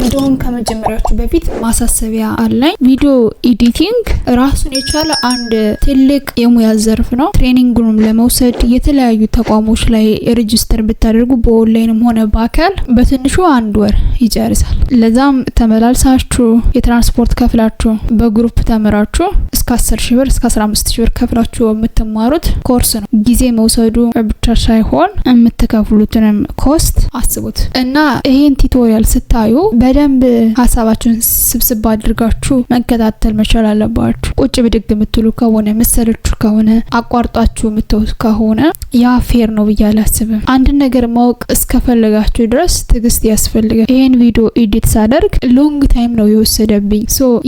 ቪዲዮውን ከመጀመሪያችሁ በፊት ማሳሰቢያ አለኝ። ቪዲዮ ኤዲቲንግ ራሱን የቻለ አንድ ትልቅ የሙያ ዘርፍ ነው። ትሬኒንግንም ለመውሰድ የተለያዩ ተቋሞች ላይ ሬጂስተር ብታደርጉ በኦንላይንም ሆነ በአካል በትንሹ 1 ወር ይጨርሳል። ለዛም ተመላልሳችሁ የትራንስፖርት ከፍላችሁ በግሩፕ ተመራችሁ እስከ 10,000 ብር እስከ 15,000 ብር ከፍላችሁ የምትማሩት ኮርስ ነው። ጊዜ መውሰዱ ብቻ ሳይሆን የምትከፍሉትንም ኮስት አስቡት እና ይሄን ቱቶሪያል ስታዩ በደንብ ሀሳባችሁን ስብስብ አድርጋችሁ መከታተል መቻል አለባችሁ። ቁጭ ብድግ የምትሉ ከሆነ መሰለችሁ ከሆነ አቋርጣችሁ የምትወስ ከሆነ ያ ፌር ነው ብዬ አላስብም። አንድ ነገር ማወቅ እስከፈለጋችሁ ድረስ ትግስት ያስፈልጋል። ይሄን ቪዲዮ ኤዲት ሳደርግ ሎንግ ታይም ነው የወሰደብኝ።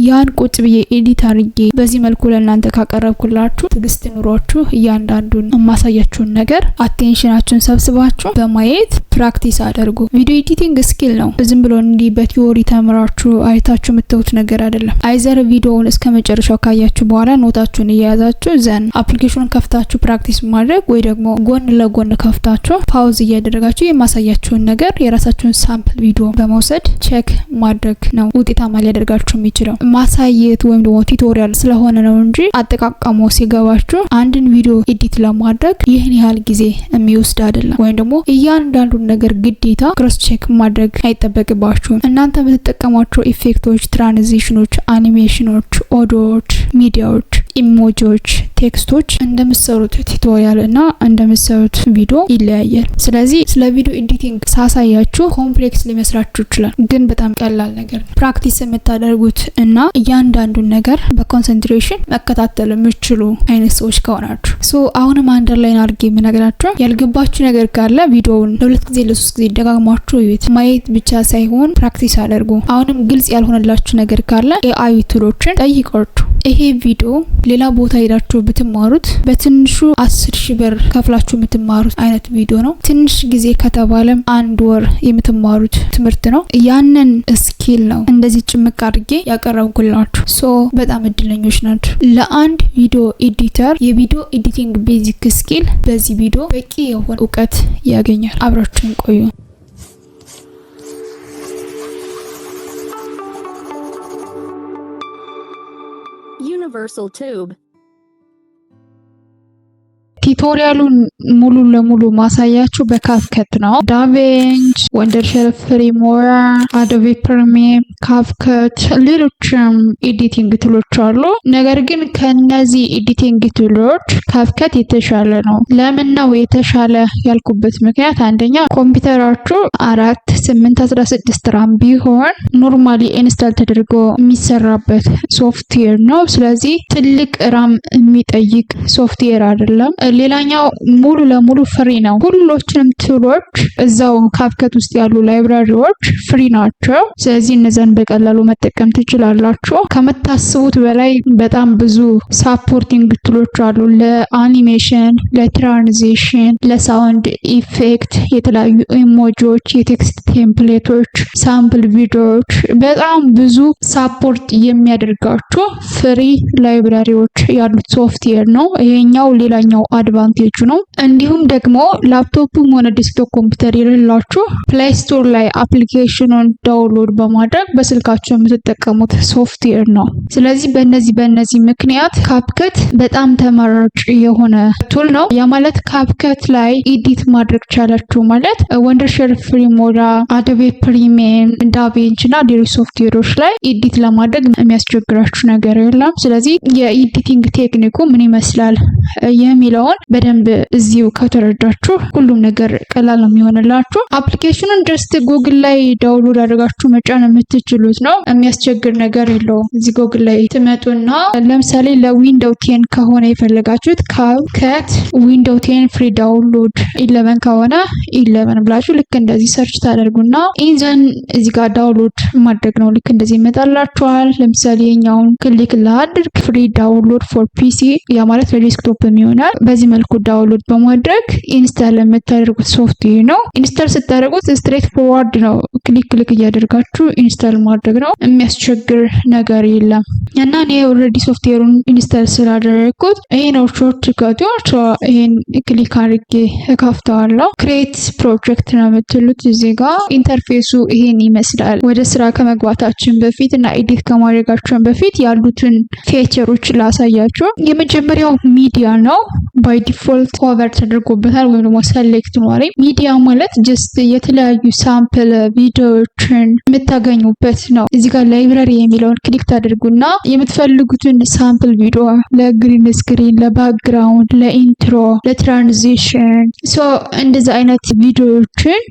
ያን ቁጭ ብዬ ኤዲት አድርጌ በዚህ መልኩ ለእናንተ ካቀረብኩላችሁ ትግስት ኑሯችሁ እያንዳንዱን የማሳያችሁን ነገር አቴንሽናችሁን ሰብስባችሁ በማየት ፕራክቲስ አድርጉ። ቪዲዮ ኤዲቲንግ ስኪል ነው። ዝም ብሎ እንዲህ በቲዮሪ ተምራችሁ አይታችሁ የምትውት ነገር አይደለም። አይዘር ቪዲዮውን እስከ መጨረሻው ካያችሁ በኋላ ኖታችሁን እያያዛችሁ ዘን አፕሊኬሽኑን ከፍታችሁ ፕራክቲስ ማድረግ ወይ ደግሞ ጎን ለጎን ከፍታችሁ ፓውዝ እያደረጋችሁ የማሳያችሁን ነገር የራሳችሁን ሳምፕል ቪዲዮ በመውሰድ ቼክ ማድረግ ነው ውጤታማ ሊያደርጋችሁ የሚችለው። ማሳየት ወይም ደግሞ ቱቶሪያል ስለሆነ ነው እንጂ አጠቃቀሙ ሲገባችሁ አንድን ቪዲዮ ኤዲት ለማድረግ ይህን ያህል ጊዜ የሚወስድ አይደለም። ወይም ደግሞ እያንዳንዱን ነገር ግዴታ ክሮስ ቼክ ማድረግ አይጠበቅባችሁም። እናንተ በተጠቀሟቸው ኢፌክቶች፣ ትራንዚሽኖች፣ አኒሜሽኖች፣ ኦዲዮዎች፣ ሚዲያዎች፣ ኢሞጂዎች፣ ቴክስቶች እንደምትሰሩት ቱቶሪያል እና እንደምትሰሩት ቪዲዮ ይለያያል። ስለዚህ ስለ ቪዲዮ ኤዲቲንግ ሳሳያችሁ ኮምፕሌክስ ሊመስላችሁ ይችላል፣ ግን በጣም ቀላል ነገር ነው። ፕራክቲስ የምታደርጉት እና እያንዳንዱን ነገር በኮንሰንትሬሽን መከታተል የምትችሉ አይነት ሰዎች ከሆናችሁ አሁንም አንደርላይን አድርጌ የምነግራችሁ ያልገባችሁ ነገር ካለ ቪዲዮውን ለ2 ጊዜ ለ3 ጊዜ ደጋግማችሁ እዩት። ማየት ብቻ ሳይሆን ፕራክቲስ አድርጉ። አሁንም ግልጽ ያልሆነላችሁ ነገር ካለ ኤአይ ቱሎችን ጠይቋችሁ። ይሄ ቪዲዮ ሌላ ቦታ ሄዳችሁ ብትማሩት በትንሹ 10,000 ብር ከፍላችሁ የምትማሩት አይነት ቪዲዮ ነው። ትንሽ ጊዜ ከተባለም 1 ወር የምትማሩት ትምህርት ነው። ያንን ስኪል ነው እንደዚህ ጭምቅ አድርጌ ያቀረብኩላችሁ። በጣም እድለኞች ናችሁ። ለአንድ ቪዲዮ ኤዲተር የቪዲዮ ኤዲቲንግ ቤዚክ ስኪል በዚህ ቪዲዮ በቂ የሆነ እውቀት ያገኛል። አብራችሁን ቆዩ። Universal Tube ቱቶሪያሉን ሙሉ ለሙሉ ማሳያችሁ በካፕከት ነው። ዳቪንች፣ ወንደርሸል፣ ፍሬሞራ፣ አዶቤ ፕሪሚየር፣ ካፕከት ሌሎችም ኤዲቲንግ ቱሎች አሉ። ነገር ግን ከነዚህ ኤዲቲንግ ቱሎች ካፕከት የተሻለ ነው። ለምን ነው የተሻለ ያልኩበት ምክንያት አንደኛ ኮምፒውተራችሁ 4 8 16 ራም ቢሆን ኖርማሊ ኢንስታል ተደርጎ የሚሰራበት ሶፍትዌር ነው። ስለዚህ ትልቅ ራም የሚጠይቅ ሶፍትዌር አይደለም። ሌላኛው ሙሉ ለሙሉ ፍሪ ነው። ሁሎችንም ቱሎች እዛው ካፕከት ውስጥ ያሉ ላይብራሪዎች ፍሪ ናቸው። ስለዚህ እነዛን በቀላሉ መጠቀም ትችላላችሁ። ከመታስቡት በላይ በጣም ብዙ ሳፖርቲንግ ቱሎች አሉ። ለአኒሜሽን፣ ለትራንዚሽን፣ ለሳውንድ ኢፌክት፣ የተለያዩ ኢሞጂዎች፣ የቴክስት ቴምፕሌቶች፣ ሳምፕል ቪዲዮዎች፣ በጣም ብዙ ሳፖርት የሚያደርጋቸው ፍሪ ላይብራሪዎች ያሉት ሶፍትዌር ነው። ይሄኛው ሌላኛው አድቫንቴጁ ነው። እንዲሁም ደግሞ ላፕቶፕም ሆነ ዴስክቶፕ ኮምፒውተር የሌላችሁ ፕሌይ ስቶር ላይ አፕሊኬሽኑን ዳውንሎድ በማድረግ በስልካችሁ የምትጠቀሙት ሶፍትዌር ነው። ስለዚህ በእነዚህ ምክንያት ካፕከት በጣም ተመራጭ የሆነ ቱል ነው። ያ ማለት ካፕከት ላይ ኤዲት ማድረግ ቻላችሁ ማለት ወንደርሸል፣ ፍሬሞራ፣ አዶቤ ፕሪሚየር፣ ዳቪንች እና ሌሎች ሶፍትዌሮች ላይ ኤዲት ለማድረግ የሚያስቸግራችሁ ነገር የለም። ስለዚህ የኤዲቲንግ ቴክኒኩ ምን ይመስላል የሚለውን በደንብ እዚሁ ከተረዳችሁ ሁሉም ነገር ቀላል ነው የሚሆንላችሁ። አፕሊኬሽኑን ጀስት ጉግል ላይ ዳውንሎድ አድርጋችሁ መጫን የምትችሉት ነው። የሚያስቸግር ነገር የለውም። እዚህ ጉግል ላይ ትመጡና ለምሳሌ ለዊንዶው 10 ከሆነ የፈለጋችሁት ካፕከት ዊንዶው 10 ፍሪ ዳውንሎድ 11 ከሆነ 11 ብላችሁ ልክ እንደዚህ ሰርች ታደርጉና ኢንዘን እዚህ ጋር ዳውንሎድ ማድረግ ነው። ልክ እንደዚህ ይመጣላችኋል። ለምሳሌ የኛውን ክሊክ ላድርግ ፍሪ ዳውንሎድ ፎር ፒሲ ያ ማለት ለዴስክቶፕ ይሆናል። በዚህ መልኩ ዳውንሎድ በማድረግ ኢንስታል የምታደርጉት ሶፍትዌር ነው። ኢንስታል ስታደርጉት ስትሬት ፎርዋርድ ነው። ክሊክ እያደረጋችሁ ኢንስታል ማድረግ ነው። የሚያስቸግር ነገር የለም እና እኔ ኦልሬዲ ሶፍትዌሩን ኢንስታል ስላደረግኩት ይሄ ነው ሾርት ከቱ። ይሄን ክሊክ አድርጌ እከፍተዋለሁ። ክሬት ፕሮጀክት ነው የምትሉት። እዚህ ጋር ኢንተርፌሱ ይሄን ይመስላል። ወደ ስራ ከመግባታችን በፊት እና ኤዲት ከማድረጋችን በፊት ያሉትን ፊቸሮች ላሳያችሁ። የመጀመሪያው ሚዲያ ነው። ባይ ዲፎልት ኦቨር ተደርጎበታል ወይም ደግሞ ሰሌክት ነው። ሚዲያ ማለት ጀስት የተለያዩ ሳምፕል ቪዲዮዎችን የምታገኙበት ነው። እዚህ ጋር ላይብራሪ የሚለውን ክሊክ ታደርጉና የምትፈልጉትን ሳምፕል ቪዲዮ ለግሪን ስክሪን፣ ለባክግራውንድ፣ ለኢንትሮ፣ ለትራንዚሽን እንደዚህ አይነት ቪዲዮዎችን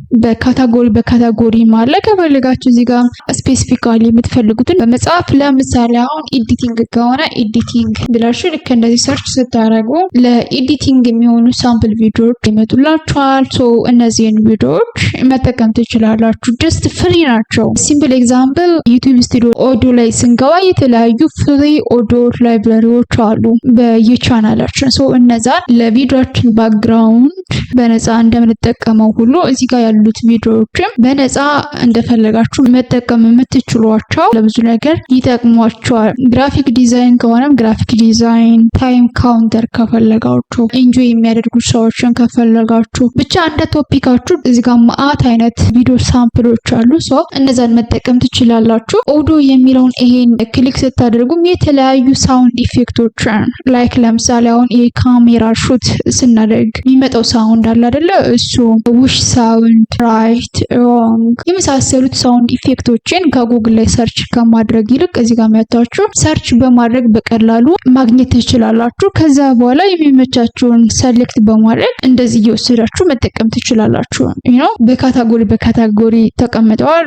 በካታጎሪ ማለት ከፈለጋችሁ እዚህ ጋር ስፔሲፊካሊ የምትፈልጉትን በመጻፍ ለምሳሌ አሁን ኤዲቲንግ ከሆነ ኤዲቲንግ ብላችሁ ልክ እንደዚህ ሰርች ስታደርጉ ለኤዲቲንግ የሚሆኑ ሳምፕል ቪዲዮዎች ይመጡላችኋል። እነዚህን ቪዲዮዎች መጠቀም ትችላላችሁ። ጀስት ፍሪ ናቸው። ሲምፕል ኤግዛምፕል ዩቲዩብ ስቱዲዮ ኦዲዮ ላይ ስንገባ የተለያዩ ፍሪ ኦዲዮ ላይብራሪዎች አሉ በየቻናላችን። እነዛን ለቪዲዮችን ባክግራውንድ በነፃ እንደምንጠቀመው ሁሉ እዚህ ጋር ያሉት ቪዲዮዎችም በነፃ እንደፈለጋችሁ መጠቀም የምትችሏቸው ለብዙ ነገር ይጠቅሟቸዋል። ግራፊክ ዲዛይን ከሆነም ግራፊክ ዲዛይን፣ ታይም ካውንተር ከፈለጋችሁ፣ ኢንጆይ የሚያደርጉ ሰዎችን ከፈለጋችሁ፣ ብቻ እንደ ቶፒካችሁ እዚህ ጋር ማአት አይነት ቪዲዮ ሳምፕሎች አሉ። እነዛን መጠቀም ትችላላችሁ። ኦዲዮ የሚለውን ይሄን ክሊክ ስታደርጉም የተለያዩ ሳውንድ ኢፌክቶችን ላይክ ለምሳሌ አሁን የካሜራ ሹት ስናደርግ የሚመጣው ሳውንድ አለ አይደለ? እሱ ውሽ ሳውንድ፣ ራይት፣ ሮንግ የመሳሰሉት ሳውንድ ኢፌክቶችን ከጉግል ላይ ሰርች ከማድረግ ይልቅ እዚህ ጋር መታችሁ ሰርች በማድረግ በቀላሉ ማግኘት ትችላላችሁ። ከዛ በኋላ የሚመቻችሁን ሰሌክት በማድረግ እንደዚህ እየወሰዳችሁ መጠቀም ትችላላችሁ። በካታጎሪ ተቀምጠዋል።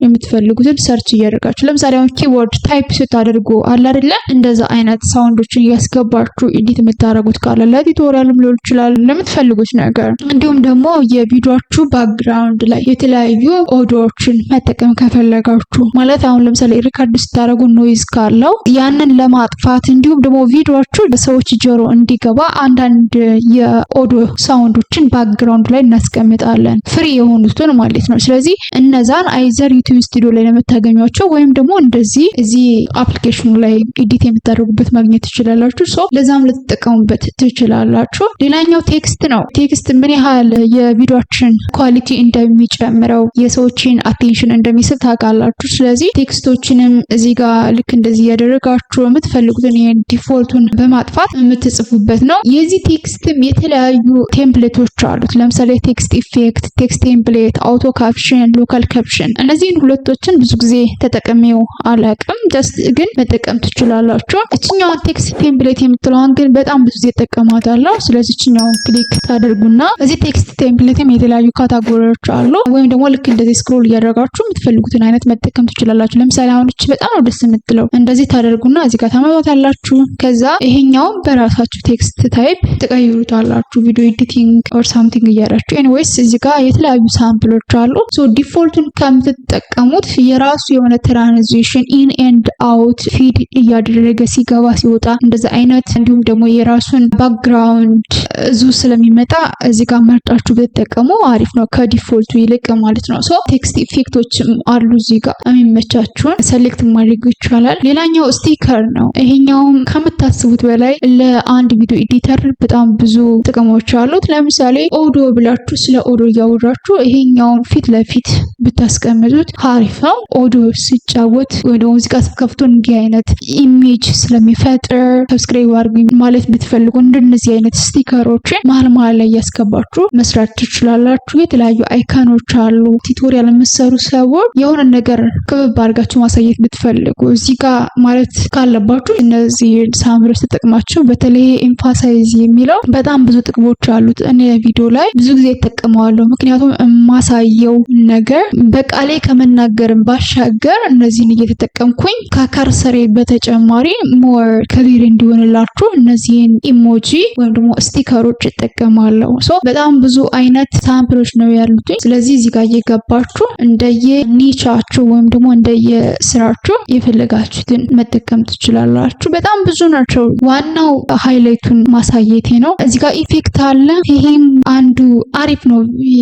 የምትፈልጉትን ሰርች እያደረጋችሁ ለምሳሌ አሁን ኪቦርድ ታይፕ ስታደርጉ አለ አይደለ? እንደዛ አይነት ሳውንዶችን እያስገባችሁ ኤዲት የምታደርጉት ካለ ለቱቶሪያልም ሊሆን ይችላል ለምትፈልጉት ነገር። እንዲሁም ደግሞ የቪዲዮአችሁ ባክግራውንድ ላይ የተለያዩ ኦዲዮዎችን መጠቀም ከፈለጋችሁ ማለት አሁን ለምሳሌ ሪካርድ ስታደርጉ ኖይዝ ካለው ያንን ለማጥፋት እንዲሁም ደግሞ ቪዲዮአችሁ በሰዎች ጆሮ እንዲገባ አንዳንድ የኦዲዮ ሳውንዶችን ባክግራውንድ ላይ እናስቀምጣለን፣ ፍሪ የሆኑትን ማለት ነው። ስለዚህ እነዛን አይዘር ዩቲዩብ ስቱዲዮ ላይ ለምታገኟቸው ወይም ደግሞ እንደዚህ እዚህ አፕሊኬሽኑ ላይ ኤዲት የምታደርጉበት ማግኘት ትችላላችሁ። ለዛም ልትጠቀሙበት ትችላላችሁ። ሌላኛው ቴክስት ነው። ቴክስት ምን ያህል የቪዲዮችን ኳሊቲ እንደሚጨምረው የሰዎችን አቴንሽን እንደሚስብ ታውቃላችሁ። ስለዚህ ቴክስቶችንም እዚህ ጋር ልክ እንደዚህ ያደረጋችሁ የምትፈልጉትን ይሄን ዲፎልቱን በማጥፋት የምትጽፉበት ነው። የዚህ ቴክስትም የተለያዩ ቴምፕሌቶች አሉት። ለምሳሌ ቴክስት ኢፌክት፣ ቴክስት ቴምፕሌት፣ አውቶ ካፕሽን፣ ሎካል ካፕሽን። እነዚህን ሁለቶችን ብዙ ጊዜ ተጠቅሜው አላውቅም። ጀስት ግን መጠቀም ትችላላችሁ። እችኛዋን ቴክስት ቴምፕሌት የምትለዋን ግን በጣም ብዙ ጊዜ ተጠቀማታለሁ። ስለዚህ እችኛውን ክሊክ ታደርጉና እዚህ ቴክስት ቴምፕሌትም የተለያዩ ካታጎሪዎች አሉ። ወይም ደግሞ ልክ እንደዚህ ስክሮል እያደረጋችሁ የምትፈልጉትን አይነት መጠቀም ትችላላችሁ። ለምሳሌ አሁን እቺ በጣም ነው ደስ የምትለው። እንደዚህ ታደርጉና እዚህ ጋር ታመጣላችሁ። ከዛ ይሄኛውን በራሳችሁ ቴክስት ታይፕ ትቀይሩታላችሁ። ቪዲዮ ኤዲቲንግ ኦር ሳምቲንግ እያላችሁ ኤኒዌይስ እዚህ ጋር የተለያዩ ሳምፕሎች አሉ። ዲፎልቱን ከምትጠቀሙት የራሱ የሆነ ትራንዚሽን ኢን ኤንድ አውት ፊድ እያደረገ ሲገባ ሲወጣ እንደዛ አይነት እንዲሁም ደግሞ የራሱን ባክግራውንድ እዙ ስለሚመጣ እዚህ ጋር መርጣችሁ ብትጠቀሙ አሪፍ ነው ከዲፎልቱ ይልቅ ማለት ነው። ቴክስት ኢፌክቶችም አሉ እዚህ ጋር የሚመቻችሁን ሰሌክት ማድረግ ይቻላል። ሌላኛው ስቲከር ነው። ይሄኛውም ከምታስቡት በላይ ለአንድ ቪዲዮ ኤዲተር በጣም ብዙ ጥቅሞች አሉት። ለምሳሌ ኦዲዮ ብላችሁ ስለ ኦዲዮ እያወራችሁ ይሄኛውን ፊት ለፊት ብታስቀምጡት አሪፍ ነው። ኦዲዮ ሲጫወት ወይ ደግሞ ሙዚቃ ስትከፍቱ እንዲህ አይነት ኢሜጅ ስለሚፈጥር ሰብስክራይብ አድርጉ ማለት ብትፈልጉ እንደነዚህ አይነት ስቲከሮችን መሀል ላይ ያስገባችሁ መስራት ትችላላችሁ። የተለያዩ አይካኖች አሉ። ቱቶሪያል የምትሰሩ ሰዎች የሆነ ነገር ክብብ አድርጋችሁ ማሳየት ብትፈልጉ እዚህ ጋር ማለት ካለባችሁ እነዚህ ሳምፕሎች ተጠቅማችሁ በተለይ ኤምፋሳይዝ የሚለው በጣም ብዙ ጥቅሞች አሉት። እኔ ቪዲዮ ላይ ብዙ ጊዜ እጠቀመዋለሁ። ምክንያቱም የማሳየው ነገር በቃሌ ከመናገርም ባሻገር እነዚህን እየተጠቀምኩኝ ከካርሰሬ በተጨማሪ ሞር ክሊር እንዲሆንላችሁ እነዚህን ኢሞጂ ወይም ደግሞ ስቲከሮች እጠቀማለሁ። በጣም ብዙ አይነት ሳምፕሎች ነው ያሉት። ስለዚህ እዚህ ጋር እየገባችሁ እንደየ ኒቻችሁ ወይም ደግሞ እንደየ ስራችሁ የፈለጋችሁትን መጠቀም ትችላላችሁ። በጣም ብዙ ናቸው። ዋናው ሃይላይቱን ማሳየት ለማሳየቴ ነው። እዚህ ጋር ኢፌክት አለ። ይሄም አንዱ አሪፍ ነው።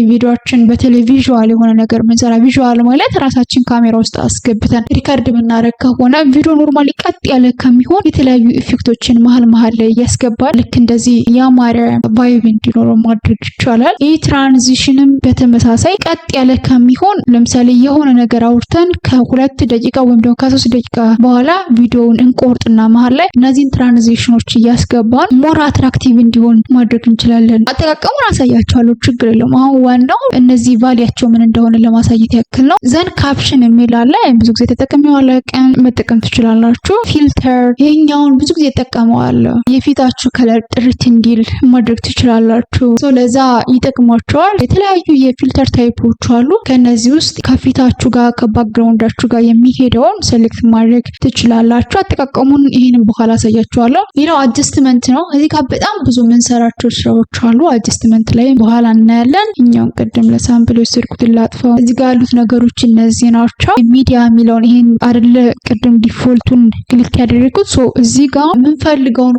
ቪዲዮአችን በተለይ ቪዥዋል የሆነ ነገር ምንሰራ፣ ቪዥዋል ማለት ራሳችን ካሜራ ውስጥ አስገብተን ሪከርድ የምናደርግ ከሆነ ቪዲዮ ኖርማሊ ቀጥ ያለ ከሚሆን የተለያዩ ኢፌክቶችን መሀል ላይ ያስገባል። ልክ እንደዚህ ያማረ ቫይብ እንዲኖረው ማድረግ ይቻላል። ይህ ትራንዚሽንም በተመሳሳይ ቀጥ ያለ ከሚሆን ለምሳሌ የሆነ ነገር አውርተን ከ2 ደቂቃ ወይም ደግሞ ከ3 ደቂቃ በኋላ ቪዲዮውን እንቆርጥና መሀል ላይ እነዚህን ትራንዚሽኖች እያስገባን ሞር አትራክቲቭ እንዲሆን ማድረግ እንችላለን። አጠቃቀሙን አሳያችኋለሁ፣ ችግር የለም። አሁን ዋናው እነዚህ ቫሊያቸው ምን እንደሆነ ለማሳየት ያክል ነው። ዘን ካፕሽን የሚል አለ። ብዙ ጊዜ ተጠቅሜዋለሁ፣ ቀን መጠቀም ትችላላችሁ። ፊልተር ይሄኛውን ብዙ ጊዜ ተጠቀመዋለሁ። የፊታችሁ ከለር ጥርት እንዲል ማድረግ ትችላላችሁ። ለዛ ይጠቅማችኋል። የተለያዩ የፊልተር ታይፖች አሉ። ከነዚህ ውስጥ ከፊታችሁ ጋር ከባክግራውንዳችሁ ጋር የሚሄደውን ሴሌክት ማድረግ ትችላላችሁ። አጠቃቀሙን ይሄንን በኋላ አሳያችኋለሁ። ሌላው አጀስትመንት ነው። እዚህ ጋር በጣም ብዙ የምንሰራቸው ስራዎች አሉ። አጀስትመንት ላይ በኋላ እናያለን። እኛውን ቅድም ለሳምፕል ወሰድኩትን ላጥፋው። እዚህ ጋር ያሉት ነገሮች እነዚህ ናቸው። ሚዲያ የሚለውን ይሄን አይደለ ቅድም ዲፎልቱን ክሊክ ያደረኩት። እዚህ ጋር የምንፈልገውን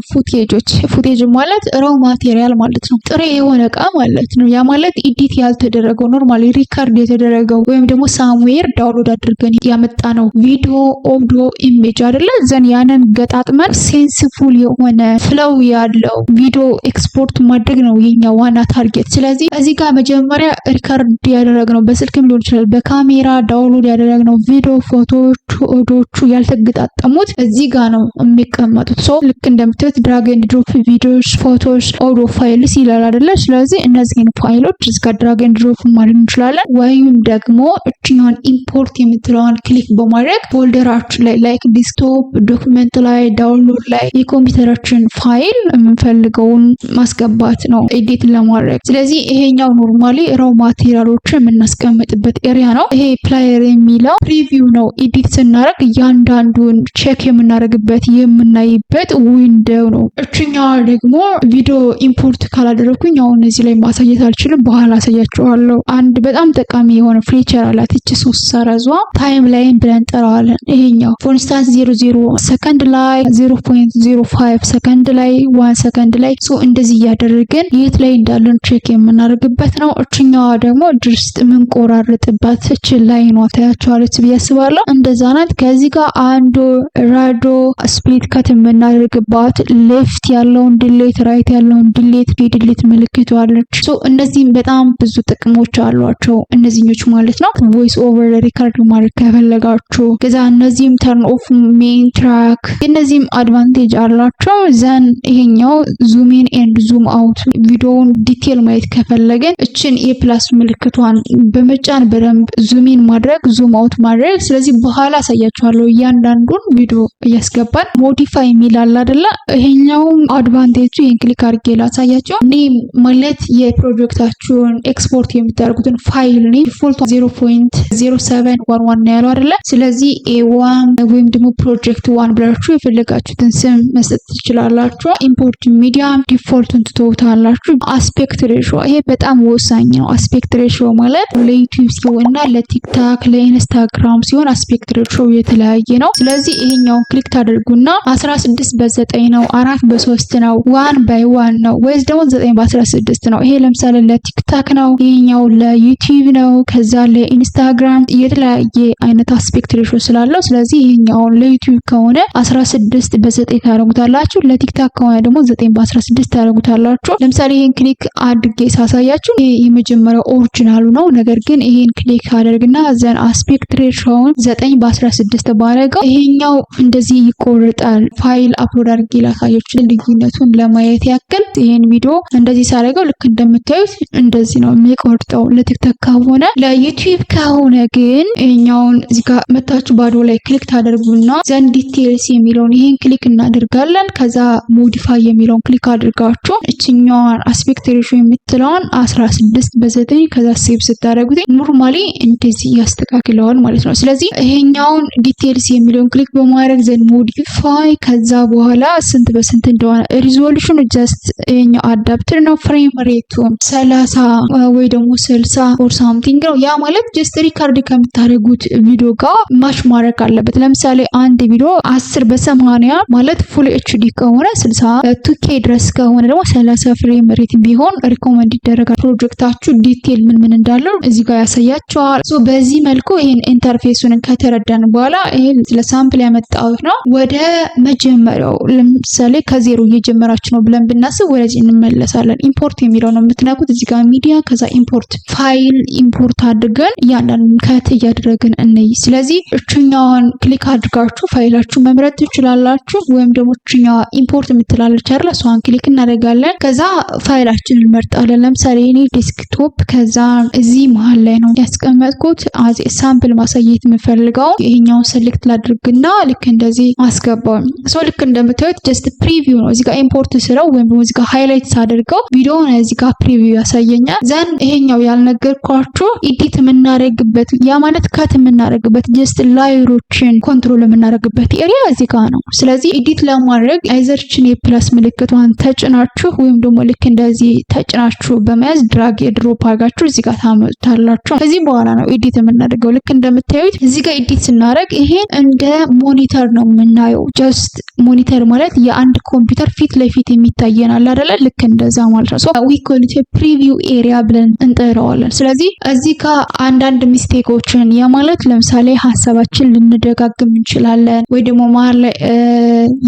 ፉቴጅ ማለት ራው ማቴሪያል ማለት ነው። ጥሬ የሆነ እቃ ማለት ነው። ያ ማለት ኤዲት ያልተደረገው ኖርማሊ ሪከርድ የተደረገው ወይም ደግሞ ሳምዌር ዳውንሎድ አድርገን ያመጣ ነው ቪዲዮ፣ ኦዲዮ፣ ኢሜጅ አይደለ ዘን ያንን ገጣጥመን ሴንስፉል የሆነ ፍለው ያለው ቪዲዮ ኤክስፖርት ማድረግ ነው የኛ ዋና ታርጌት። ስለዚህ እዚህ ጋር መጀመሪያ ሪከርድ ያደረግነው በስልክም ሊሆን ይችላል፣ በካሜራ ዳውንሎድ ያደረግነው ቪዲዮ፣ ፎቶዎቹ፣ ኦዲዮቹ ያልተገጣጠሙት እዚህ ጋር ነው የሚቀመጡት። ልክ እንደምታዩት ድራግ ኤንድ ድሮፕ ቪዲዮስ፣ ፎቶስ፣ ኦዲዮ ፋይልስ ይላል አይደለ? ስለዚህ እነዚህን ፋይሎች እዚህ ጋር ድራግ ኤንድ ድሮፕ ማድረግ እንችላለን። ወይም ደግሞ እቺኛውን ኢምፖርት የምትለዋን ክሊክ በማድረግ ፎልደራችን ላይ ላይክ ዲስክቶፕ፣ ዶክመንት ላይ፣ ዳውንሎድ ላይ የኮምፒውተራችን ፋይል የምንፈልገውን ማስገባት ነው ኤዲት ለማድረግ። ስለዚህ ይሄኛው ኖርማሊ ራው ማቴሪያሎችን የምናስቀምጥበት ኤሪያ ነው። ይሄ ፕላየር የሚለው ፕሪቪው ነው። ኤዲት ስናደርግ እያንዳንዱን ቼክ የምናደርግበት የምናይበት ዊንዶው ነው። እችኛዋ ደግሞ ቪዲዮ ኢምፖርት ካላደረኩኝ አሁን እዚህ ላይ ማሳየት አልችልም፣ በኋላ አሳያችኋለሁ። አንድ በጣም ጠቃሚ የሆነ ፊቸር አላት። እቺ 3 ሰረዟ ታይም ላይን ብለን እንጠራዋለን። ይሄኛው ፎር ኢንስታንስ 00 ሰከንድ ላይ 0.05 ሰከንድ ላይ 1 ሰከንድ ላይ እንደዚህ እያደረግን የት ላይ እንዳለን ቼክ የምናደርግበት ነው። እችኛዋ ደግሞ ድርስት የምንቆራርጥበት እች ላይ ነው። ታያችኋለች ብዬ አስባለሁ። እንደዛ ናት። ከዚህ ጋር አንዱ ራዶ ስፕሊት ከት የምናደርግባት ሌፍት ያለውን ዲሌት፣ ራይት ያለውን ዲሌት፣ ዲሌት ምልክቱ አለች። እነዚህም በጣም ብዙ ጥቅሞች አሏቸው እነዚህኞች ማለት ነው። ቮይስ ኦቨር ሪካርድ ማድረግ ከፈለጋችሁ ከዛ እነዚህም ተርን ኦፍ ሜን ትራክ፣ እነዚህም አድቫንቴጅ አላቸው። ዘን ይሄኛው ዙም ኢን ኤንድ ዙም አውት ቪዲዮውን ዲቴል ማየት ከፈለገን እችን የፕላስ ምልክቷን በመጫን በደንብ ዙም ኢን ማድረግ፣ ዙም አውት ማድረግ። ስለዚህ በኋላ አሳያችኋለሁ እያንዳንዱን ቪዲዮ እያስገባን። ሞዲፋይ የሚል አለ አይደለ? ይሄኛው አድቫንቴጁ ይሄን ክሊክ አድርጌ ላሳያችሁ። ኔም ማለት የፕሮጀክታችሁን ኤክስፖርት የምታደርጉትን ፋይል ኔም ዲፎልት 0.0711 ነው ያለው አይደለ? ስለዚህ A1 ወይም ደግሞ ፕሮጀክት 1 ብላችሁ የፈለጋችሁትን ስም መስጠት ትችላላችሁ። ኢምፖርት ሚዲያም ዲፎልቱን ትተውታላችሁ። አስፔክት ሬሾ ይሄ በጣም ወሳኝ ነው። አስፔክት ሬሾ ማለት ለዩቲዩብ ሲሆንና ለቲክታክ ለኢንስታግራም ሲሆን አስፔክት ሬሾ የተለያየ ነው። ስለዚህ ይሄኛውን ክሊክ ታደርጉና 16:9 ነው፣ 4:3 ነው፣ 1:1 ነው ወይስ ደግሞ 9:16 ነው። ይሄ ለምሳሌ ለቲክታክ ነው፣ ይሄኛው ለዩቲዩብ ነው፣ ከዛ ለኢንስታግራም የተለያየ አይነት አስፔክት ሬሾ ስላለው ስለዚህ ይሄኛውን ለዩቲዩብ ከሆነ 16:9 ታደርጉታላችሁ፣ ለቲክታክ ከሆነ ደግሞ 9:16 ታደርጉታላችሁ። ለምሳሌ ይሄን ክሊክ አድርጌ ሳሳያችሁ ይሄ የመጀመሪያው ኦሪጂናሉ ነው። ነገር ግን ይሄን ክሊክ አደርግና ዘን አስፔክት ሬሾውን 9:16 ባረገው ይሄኛው እንደዚህ ይቆርጣል። ፋይል አፕሎድ አድርጌ ላሳያችሁ ልዩነቱን ለማየት ያክል። ይሄን ቪዲዮ እንደዚህ ሳደርገው ልክ እንደምታዩት እንደዚህ ነው የሚቆርጠው ለቲክታክ ከሆነ። ለዩቲዩብ ከሆነ ግን ይሄኛውን እዚህ ጋር መታችሁ ባዶ ላይ ክሊክ ታደርጉና ዘን ዲቴልስ የሚለውን ይሄን ክሊክ እናደርጋለን። ከዛ ሞዲፋይ የሚለውን ክሊክ አድርጋችሁ እችኛዋን አስፔክት ሬሾ የምትለውን 16:9 ከዛ ሴቭ ስታደርጉት ኖርማሊ እንደዚህ ያስተካክለዋል ማለት ነው። ስለዚህ ይሄኛውን ዲቴልስ የሚለውን ክሊክ በማድረግ ዘን ሞዲፋይ ከዛ በኋላ ስንት በስንት እንደሆነ ሪዞሉሽኑ ጀስት ይሄኛው አዳፕተር ነው። ፍሬም ሬቱ 30 ወይ ደግሞ 60 ኦር ሳምቲንግ ነው። ያ ማለት ጀስት ሪካርድ ከምታደርጉት ቪዲዮ ጋር ማች ማድረግ አለበት። ለምሳሌ አንድ ቪዲዮ 10:80 ማለት ፉል ኤችዲ ከሆነ 60፣ 2K ድረስ ከሆነ ደግሞ 30 ፍሬም ሬት ቢሆን ሪኮመንድ ይደረጋል። ፕሮጀክታችሁ ዲቴል ምን እንዳለው እዚህ ጋር ያሳያቸዋል። ሶ በዚህ መልኩ ይሄን ኢንተርፌሱን ከተረዳን በኋላ ይሄን ለሳምፕል ያመጣሁት ነው። ወደ መጀመሪያው ለምሳሌ ከዜሮ እየጀመራችሁ ነው ብለን ብናስብ ወደዚህ እንመለሳለን። ኢምፖርት የሚለው ነው የምትነኩት። እዚህ ጋር ሚዲያ ከዛ ኢምፖርት ፋይል ኢምፖርት አድርገን እያንዳንዱን ከት እያደረግን እንይ። ስለዚህ እችኛዋን ክሊክ አድርጋችሁ ፋይላችሁ መምረጥ ትችላላችሁ። ወይም ደግሞ እችኛዋ ኢምፖርት የምትላለች አይደል? እሷን ክሊክ እናደርጋለን። ከዛ ፋይላችንን እንመርጣለን። ለምሳሌ እኔ ዴስክቶፕ ከዛ እዚህ መሃል ላይ ነው ያስቀመጥኩት አዚ ሳምፕል ማሳየት የምፈልገው ይሄኛውን ሴሌክት ላድርግና ልክ እንደዚህ አስገባው። ሶ ልክ እንደምታዩት ጀስት ፕሪቪው ነው። እዚህ ጋር ኢምፖርት ስለው ወይም ደግሞ እዚህ ጋር ሃይላይት ሳደርገው ቪዲዮውን እዚህ ጋር ፕሪቪው ያሳየኛል። ዘን ይሄኛው ያልነገርኳችሁ ኤዲት የምናደርግበት ያ ማለት ካት የምናደርግበት ጀስት ላየሮችን ኮንትሮል የምናደርግበት ኤሪያ እዚህ ጋር ነው። ስለዚህ ኤዲት ለማድረግ አይዘርችን የፕላስ ምልክቷን ተጭናችሁ ወይም ደግሞ ልክ እንደዚህ ተጭናችሁ በመያዝ ድራግ ድሮፕ አድርጋችሁ እዚህ ጋር ታመጣላችሁ። ከዚህ በኋላ ነው ኤዲት የምናደርገው። ልክ እንደምታዩት እዚህ ጋር ኤዲት ስናደርግ ይሄን እንደ ሞኒተር ነው የምናየው። ጀስት ሞኒተር ማለት የአንድ ኮምፒውተር ፊት ለፊት የሚታየናል አይደለ? ልክ እንደዛ ማለት ነው። ሶ ዊ ኮል ኢት ፕሪቪው ኤሪያ ብለን እንጠራዋለን። ስለዚህ እዚህ ጋር አንዳንድ ሚስቴኮችን የማለት ለምሳሌ ሀሳባችን ልንደጋግም እንችላለን፣ ወይ ደግሞ መሀል ላይ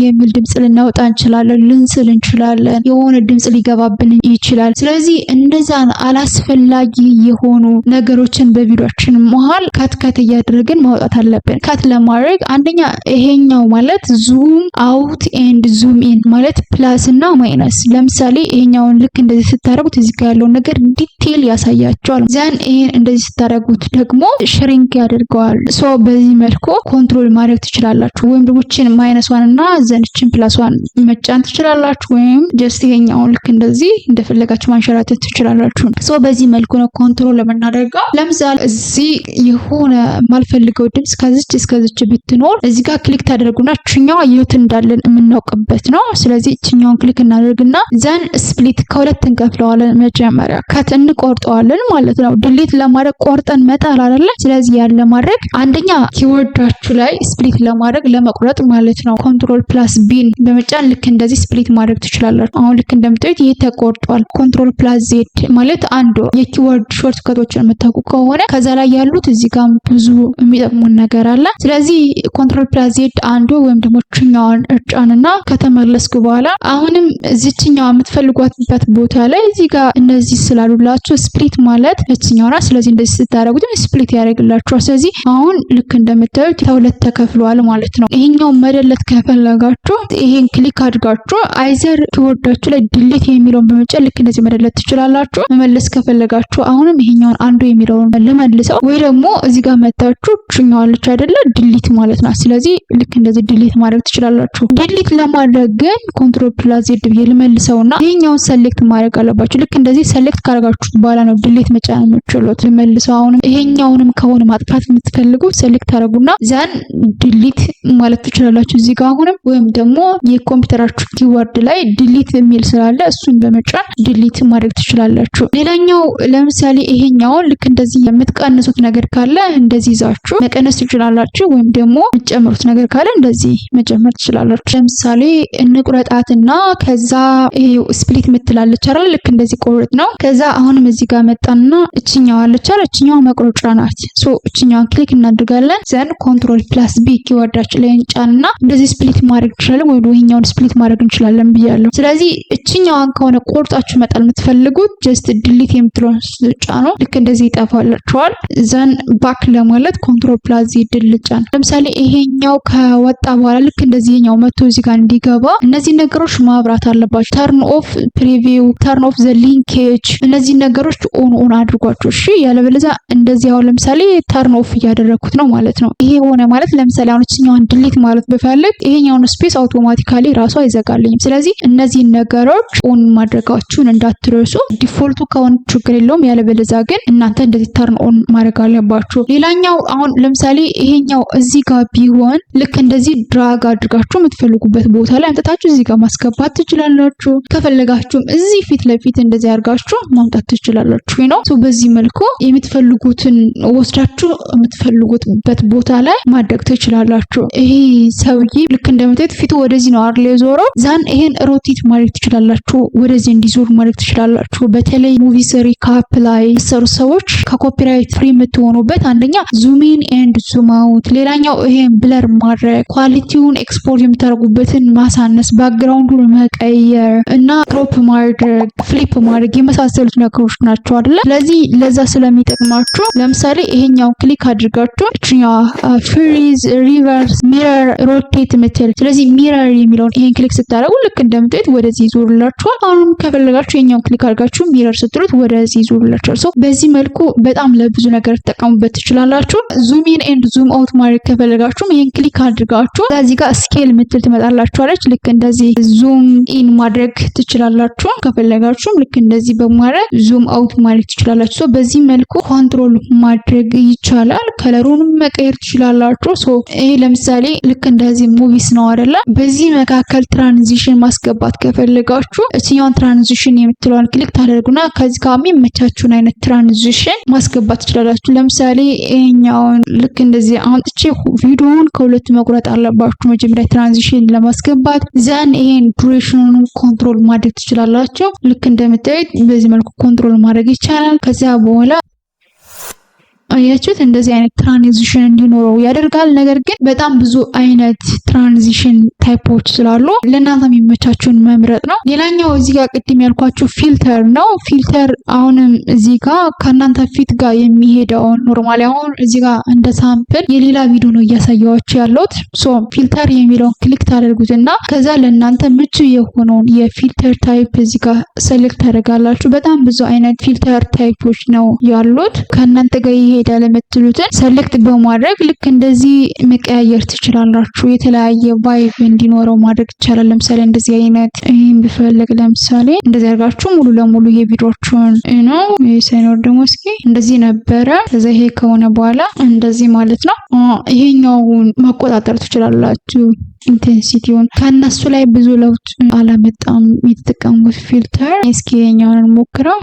የሚል ድምጽ ልናወጣ እንችላለን፣ ልንስል እንችላለን፣ የሆነ ድምጽ ሊገባብን ይችላል። ስለዚህ እንደዛን አላስፈላጊ የሆኑ ነገሮችን በቪዲዮአችን መሃል ካት እያደረግን ማውጣት አለብን። ካት ለማድረግ አንደኛ ይሄኛው ማለት ዙም አውት ኤንድ ዙም ኢን ማለት ፕላስ እና ማይነስ። ለምሳሌ ይሄኛውን ልክ እንደዚህ ስታደርጉት እዚህ ጋር ያለው ነገር ዲቴል ያሳያቸዋል። ዘን ይሄን እንደዚህ ስታደርጉት ደግሞ ሽሪንክ ያደርገዋል። ሶ በዚህ መልኩ ኮንትሮል ማድረግ ትችላላችሁ። ወይም ደግሞ ችን ማይነስዋን እና ዘንችን ፕላስዋን መጫን ትችላላችሁ። ወይም ጀስት ይሄኛውን ልክ እንደዚህ እንደፈለጋችሁ ማንሸራተት ትችላላችሁ። ሶ በዚህ መልኩ ነው ኮንትሮል ለምናደርገው። ለምሳሌ እዚህ የሆነ ማልፈልገው ድምጽ ከዚች እስከዚች ብትኖር እዚህ ጋር ክሊክ ታደርጉና እችኛዋ የት እንዳለን የምናውቅበት ነው። ስለዚህ እችኛውን ክሊክ እናደርግና ዘን ስፕሊት ከሁለት እንከፍለዋለን። መጀመሪያ ከት እንቆርጠዋለን ማለት ነው። ዲሊት ለማድረግ ቆርጠን መጣል አይደለ? ስለዚህ ያለ ማድረግ አንደኛ ኪወርዳችሁ ላይ ስፕሊት ለማድረግ ለመቁረጥ ማለት ነው ኮንትሮል ፕላስ ቢን በመጫን ልክ እንደዚህ ስፕሊት ማድረግ ትችላላችሁ። አሁን ልክ እንደምታዩት ይሄ ተቆርጧል። ኮንትሮል ፕላስ ዜድ ማለት አንዱ የኪወርድ ሾርት ከቶችን የምታውቁ ከሆነ ከዛ ላይ ያሉት እዚህ ጋር ብዙ የሚጠቅሙን ነገር አለ። ስለዚህ ኮንትሮል ፕላስ ዜድ አንዱ ወይም ደግሞ ችኛዋን እጫንና ከተመለስኩ በኋላ አሁንም እዚችኛዋ የምትፈልጓትበት ቦታ ላይ እዚህ ጋር እነዚህ ስላሉላችሁ ስፕሊት ማለት እችኛውና ስለዚህ እንደዚህ ስታደርጉት ስፕሊት ያደርግላችኋል። ስለዚህ አሁን ልክ እንደምታዩት ለሁለት ተከፍሏል ማለት ነው። ይሄኛው መደለት ከፈለጋችሁ ይሄን ክሊክ አድርጋችሁ አይዘር ኪወርዳችሁ ላይ ዲሊት የሚለውን በመጫን ልክ እንደዚህ መደለት ትችላላችሁ። መመለስ ከፈለጋችሁ አሁንም ይሄኛውን አንዱ የሚለውን ልመልሰው ወይ ደግሞ እዚህ ጋር መጣችሁ ችኛዋለች አይደለ ዲሊት ማለት ነው። ስለዚህ ልክ እንደዚህ ዲሊት ማድረግ ትችላላችሁ። ዲሊት ለማድረግ ግን ኮንትሮል ፕላስ ዜድ ብዬ ልመልሰውና ይሄኛውን ሰሌክት ማድረግ አለባችሁ። ልክ እንደዚህ ሰሌክት ካደረጋችሁት በኋላ ነው ዲሊት መጫን የምትችሉት። ልመልሰው አሁንም ይሄኛውንም ከሆነ ማጥፋት የምትፈልጉ ሰሌክት አደረጉና ዛን ዲሊት ማለት ትችላላችሁ እዚህ ጋር አሁንም ወይም ደግሞ የኮምፒውተራችሁ ኪወርድ ላይ ዲሊት የሚል ስላለ እሱን በመጫን ዲሊት ማድረግ ትችላላችሁ። ሌላኛው ለምሳሌ ይሄኛውን ልክ እንደዚህ የምትቀንሱት ነገር ካለ እንደዚህ ይዛችሁ መቀነስ ትችላላችሁ። ወይም ደግሞ የምትጨምሩት ነገር ካለ እንደዚህ መጨመር ትችላላችሁ። ለምሳሌ እንቁረጣትና ከዛ ይሄ ስፕሊት ምትላለች አይደል? ልክ እንደዚህ ቆርጥ ነው። ከዛ አሁንም እዚህ ጋር መጣና እችኛዋ አለች አይደል? እችኛዋ መቁረጫ ናት። ሶ እችኛዋን ክሊክ እናደርጋለን። ዘን ኮንትሮል ፕላስ ቢ ኪወርዳችን ላይ እንጫንና እንደዚህ ስፕሊት ማድረግ እንችላለን። ወይ ይሄኛውን ስፕሊት ማድረግ እንችላለን ብያለሁ። ስለዚህ እችኛዋን ከሆነ ቆርጣችሁ መጣል የምትፈልጉት ጀስት ዲሊት የምትለውን ጫኑ። ልክ እንደዚህ ይጠፋላችኋል። ዘን ባክ ለማለት ኮንትሮል ፕላስ ዜድ ልጫን። ለምሳሌ ይሄኛው ከወጣ በኋላ ልክ እንደዚህ ይሄኛው መጥቶ እዚህ ጋር እንዲገባ እነዚህ ነገሮች ማብራት አለባችሁ። ተርን ኦፍ ፕሪቪው፣ ተርን ኦፍ ዘ ሊንኬጅ፣ እነዚህ ነገሮች ኦን አድርጓቸው እሺ። ያለበለዚያ እንደዚህ አሁን ለምሳሌ ተርን ኦፍ እያደረኩት ነው ማለት ነው። ይሄ ሆነ ማለት ለምሳሌ አሁን እኛውን ዲሊት ማለት በፈልግ ይሄኛውን ስፔስ አውቶማቲካሊ ራሱ አይዘጋልኝም። ስለዚህ እነዚህ ነገሮች ኦን ማድረጋችሁን እንዳትረሱ። ዲፎልቱ ከሆነ ችግር የለውም። ያለበለዚያ ግን እናንተ እንደዚህ ተርን ኦን ማድረግ አለባችሁ። ሌላኛው አሁን ለምሳሌ ይሄኛው እዚህ ጋር ቢሆን ልክ እንደዚህ ድራግ አድርጋችሁ የምትፈልጉበት ቦታ ላይ አምጥታችሁ እዚህ ጋር ማስገባት ትችላላችሁ። ከፈለጋችሁም እዚህ ፊት ለፊት እንደዚህ አድርጋችሁ ማምጣት ትችላላችሁ ነው። ሶ በዚህ መልኩ የምትፈልጉትን ወስዳችሁ የምትፈልጉበት ቦታ ላይ ማድረግ ትችላላችሁ። ይሄ ሰውዬ ልክ እንደምታዩት ፊቱ ወደዚህ ነው አይደል የዞረው። ዛን ይሄን ሮቴት ማድረግ ትችላላችሁ፣ ወደዚህ እንዲዞር ማድረግ ትችላላችሁ። በተለይ ሙቪስ ሪካፕ ላይ ሰሩ ሰዎች ከኮፒራይት ፍሪ የምትሆኑበት አንደኛ ዙም ኢን ኤንድ ዙም አውት፣ ሌላኛው ይሄን ብለር ማድረግ፣ ኳሊቲውን ኤክስፖርት የምታደርጉበትን ማሳነስ፣ ባክግራውንዱን መቀየር እና ክሮፕ ማድረግ፣ ፍሊፕ ማድረግ የመሳሰሉት ነገሮች ናቸው አይደለ? ስለዚህ ለዛ ስለሚጠቅማችሁ ለምሳሌ ይሄኛው ክሊክ አድርጋችሁ እቺኛው ፍሪዝ፣ ሪቨርስ፣ ሚረር፣ ሮቴት ምትል። ስለዚህ ሚረር የሚለውን ይሄን ክሊክ ስታደርጉ ልክ እንደምታዩት ወደዚህ ይዞርላችኋል። አሁንም ከፈለጋችሁ ይሄኛው ክሊክ አድርጋችሁ ሚረር ስትሉት ወደዚህ ይዞርላችኋል። ሶ በዚህ መልኩ በጣም ለብዙ ነገር ተጠቀሙበት ትችላላችሁ። ዙም ኢን ኤንድ ዙም አውት ማድረግ ከፈለጋችሁም ይሄን ክሊክ አድርጋችሁ እዚህ ጋር ስኬል ምትል ትመጣላችኋለች። ልክ እንደዚህ ዙም ኢን ማድረግ ትችላላችሁ። ከፈለጋችሁም ልክ እንደዚህ በማድረግ ዙም አውት ማድረግ ትችላላችሁ። ሶ በዚህ መልኩ ኮንትሮል ማድረግ ይቻላል። ከለሩንም መቀየር ትችላላችሁ። ሶ ይሄ ለምሳሌ ልክ እንደዚህ ሙቪስ ነው አይደለ? በዚህ መካከል ትራንዚሽን ማስገባት ከፈለጋችሁ እኛውን ትራንዚሽን የምትለውን ክሊክ ታደርጉና ከዚህ ጋር የሚመቻችሁን አይነት ትራንዚሽን ማስገባት ትችላላችሁ። ለምሳሌ ይሄኛውን ልክ እንደዚህ አምጥቼ ቪዲዮውን ከሁለት መቁረጥ አለባችሁ መጀመሪያ ትራንዚሽን ለማስገባት። ዘን ይሄን ዱሬሽኑን ኮንትሮል ማድረግ ትችላላችሁ። ልክ እንደምታዩት በዚህ መልኩ ኮንትሮል ማድረግ ይቻላል። ከዚያ በኋላ አያችሁት እንደዚህ አይነት ትራንዚሽን እንዲኖረው ያደርጋል። ነገር ግን በጣም ብዙ አይነት ትራንዚሽን ታይፖች ስላሉ ለእናንተ የሚመቻችሁን መምረጥ ነው። ሌላኛው እዚህ ጋር ቅድም ያልኳችሁ ፊልተር ነው። ፊልተር አሁንም እዚህ ጋር ከእናንተ ፊት ጋር የሚሄደውን ኖርማሊ አሁን እዚህ ጋር እንደ ሳምፕል የሌላ ቪዲዮ ነው እያሳያችሁ ያለሁት። ሶ ፊልተር የሚለውን ክሊክ ታደርጉትና ከዛ ለእናንተ ምቹ የሆነውን የፊልተር ታይፕ እዚህ ጋር ሰሌክት ታደርጋላችሁ። በጣም ብዙ አይነት ፊልተር ታይፖች ነው ያሉት። ከእናንተ ጋር ይሄዳል የምትሉትን ሰሌክት በማድረግ ልክ እንደዚህ መቀያየር ትችላላችሁ። የተለያየ ቫይብ እንዲኖረው ማድረግ ይቻላል። ለምሳሌ እንደዚህ አይነት ይሄን ቢፈልግ ለምሳሌ እንደዚህ አድርጋችሁ ሙሉ ለሙሉ የቪዲዮቹን ነው ሳይኖር ደግሞ እስኪ እንደዚህ ነበረ። ከዛ ይሄ ከሆነ በኋላ እንደዚህ ማለት ነው። ይሄኛውን መቆጣጠር ትችላላችሁ። ኢንቴንሲቲውን ከነሱ ላይ ብዙ ለውጥ አላመጣም የተጠቀሙት ፊልተር። እስኪ ይሄኛውን ሞክረው።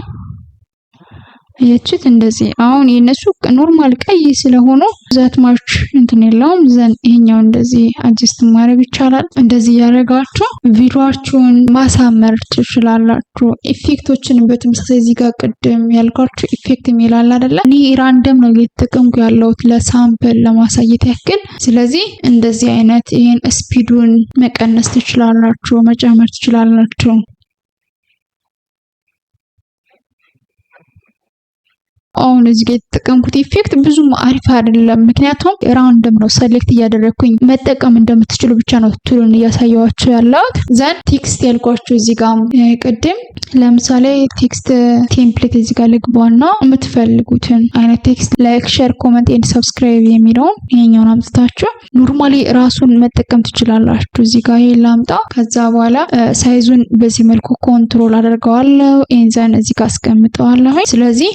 ያቺት እንደዚህ አሁን የነሱ ኖርማል ቀይ ስለሆኑ ዛት ማርች እንትን የለውም። ዘን ይሄኛው እንደዚህ አጀስት ማድረግ ይቻላል። እንደዚህ ያደረጋችሁ ቪዲዮአችሁን ማሳመር ትችላላችሁ። ኢፌክቶችን በተመሳሳይ እዚህ ጋር ቅድም ያልኳችሁ ኢፌክት የሚላል አይደለ? እኔ ራንደም ነው እየተጠቀምኩ ያለሁት ለሳምፕል ለማሳየት ያክል። ስለዚህ እንደዚህ አይነት ይሄን ስፒዱን መቀነስ ትችላላችሁ፣ መጨመር ትችላላችሁ። አሁን እዚህ ጋር የተጠቀምኩት ኢፌክት ብዙም አሪፍ አይደለም፣ ምክንያቱም ራንደም ነው ሰሌክት እያደረኩኝ መጠቀም እንደምትችሉ ብቻ ነው ቱሉን እያሳያችሁ ያለሁት። ዘን ቴክስት ያልኳችሁ እዚህ ጋር ቅድም ለምሳሌ ቴክስት ቴምፕሌት እዚህ ጋር ልግባና የምትፈልጉትን አይነት ቴክስት ላይክ፣ ሼር፣ ኮሜንት ኤንድ ሰብስክራይብ የሚለውን ይሄኛውን አምጥታችሁ ኖርማሊ ራሱን መጠቀም ትችላላችሁ። እዚህ ጋር ይሄን ላምጣ። ከዛ በኋላ ሳይዙን በዚህ መልኩ ኮንትሮል አደርገዋለሁ። ኤንዘን እዚህ ጋር አስቀምጠዋለሁ። ስለዚህ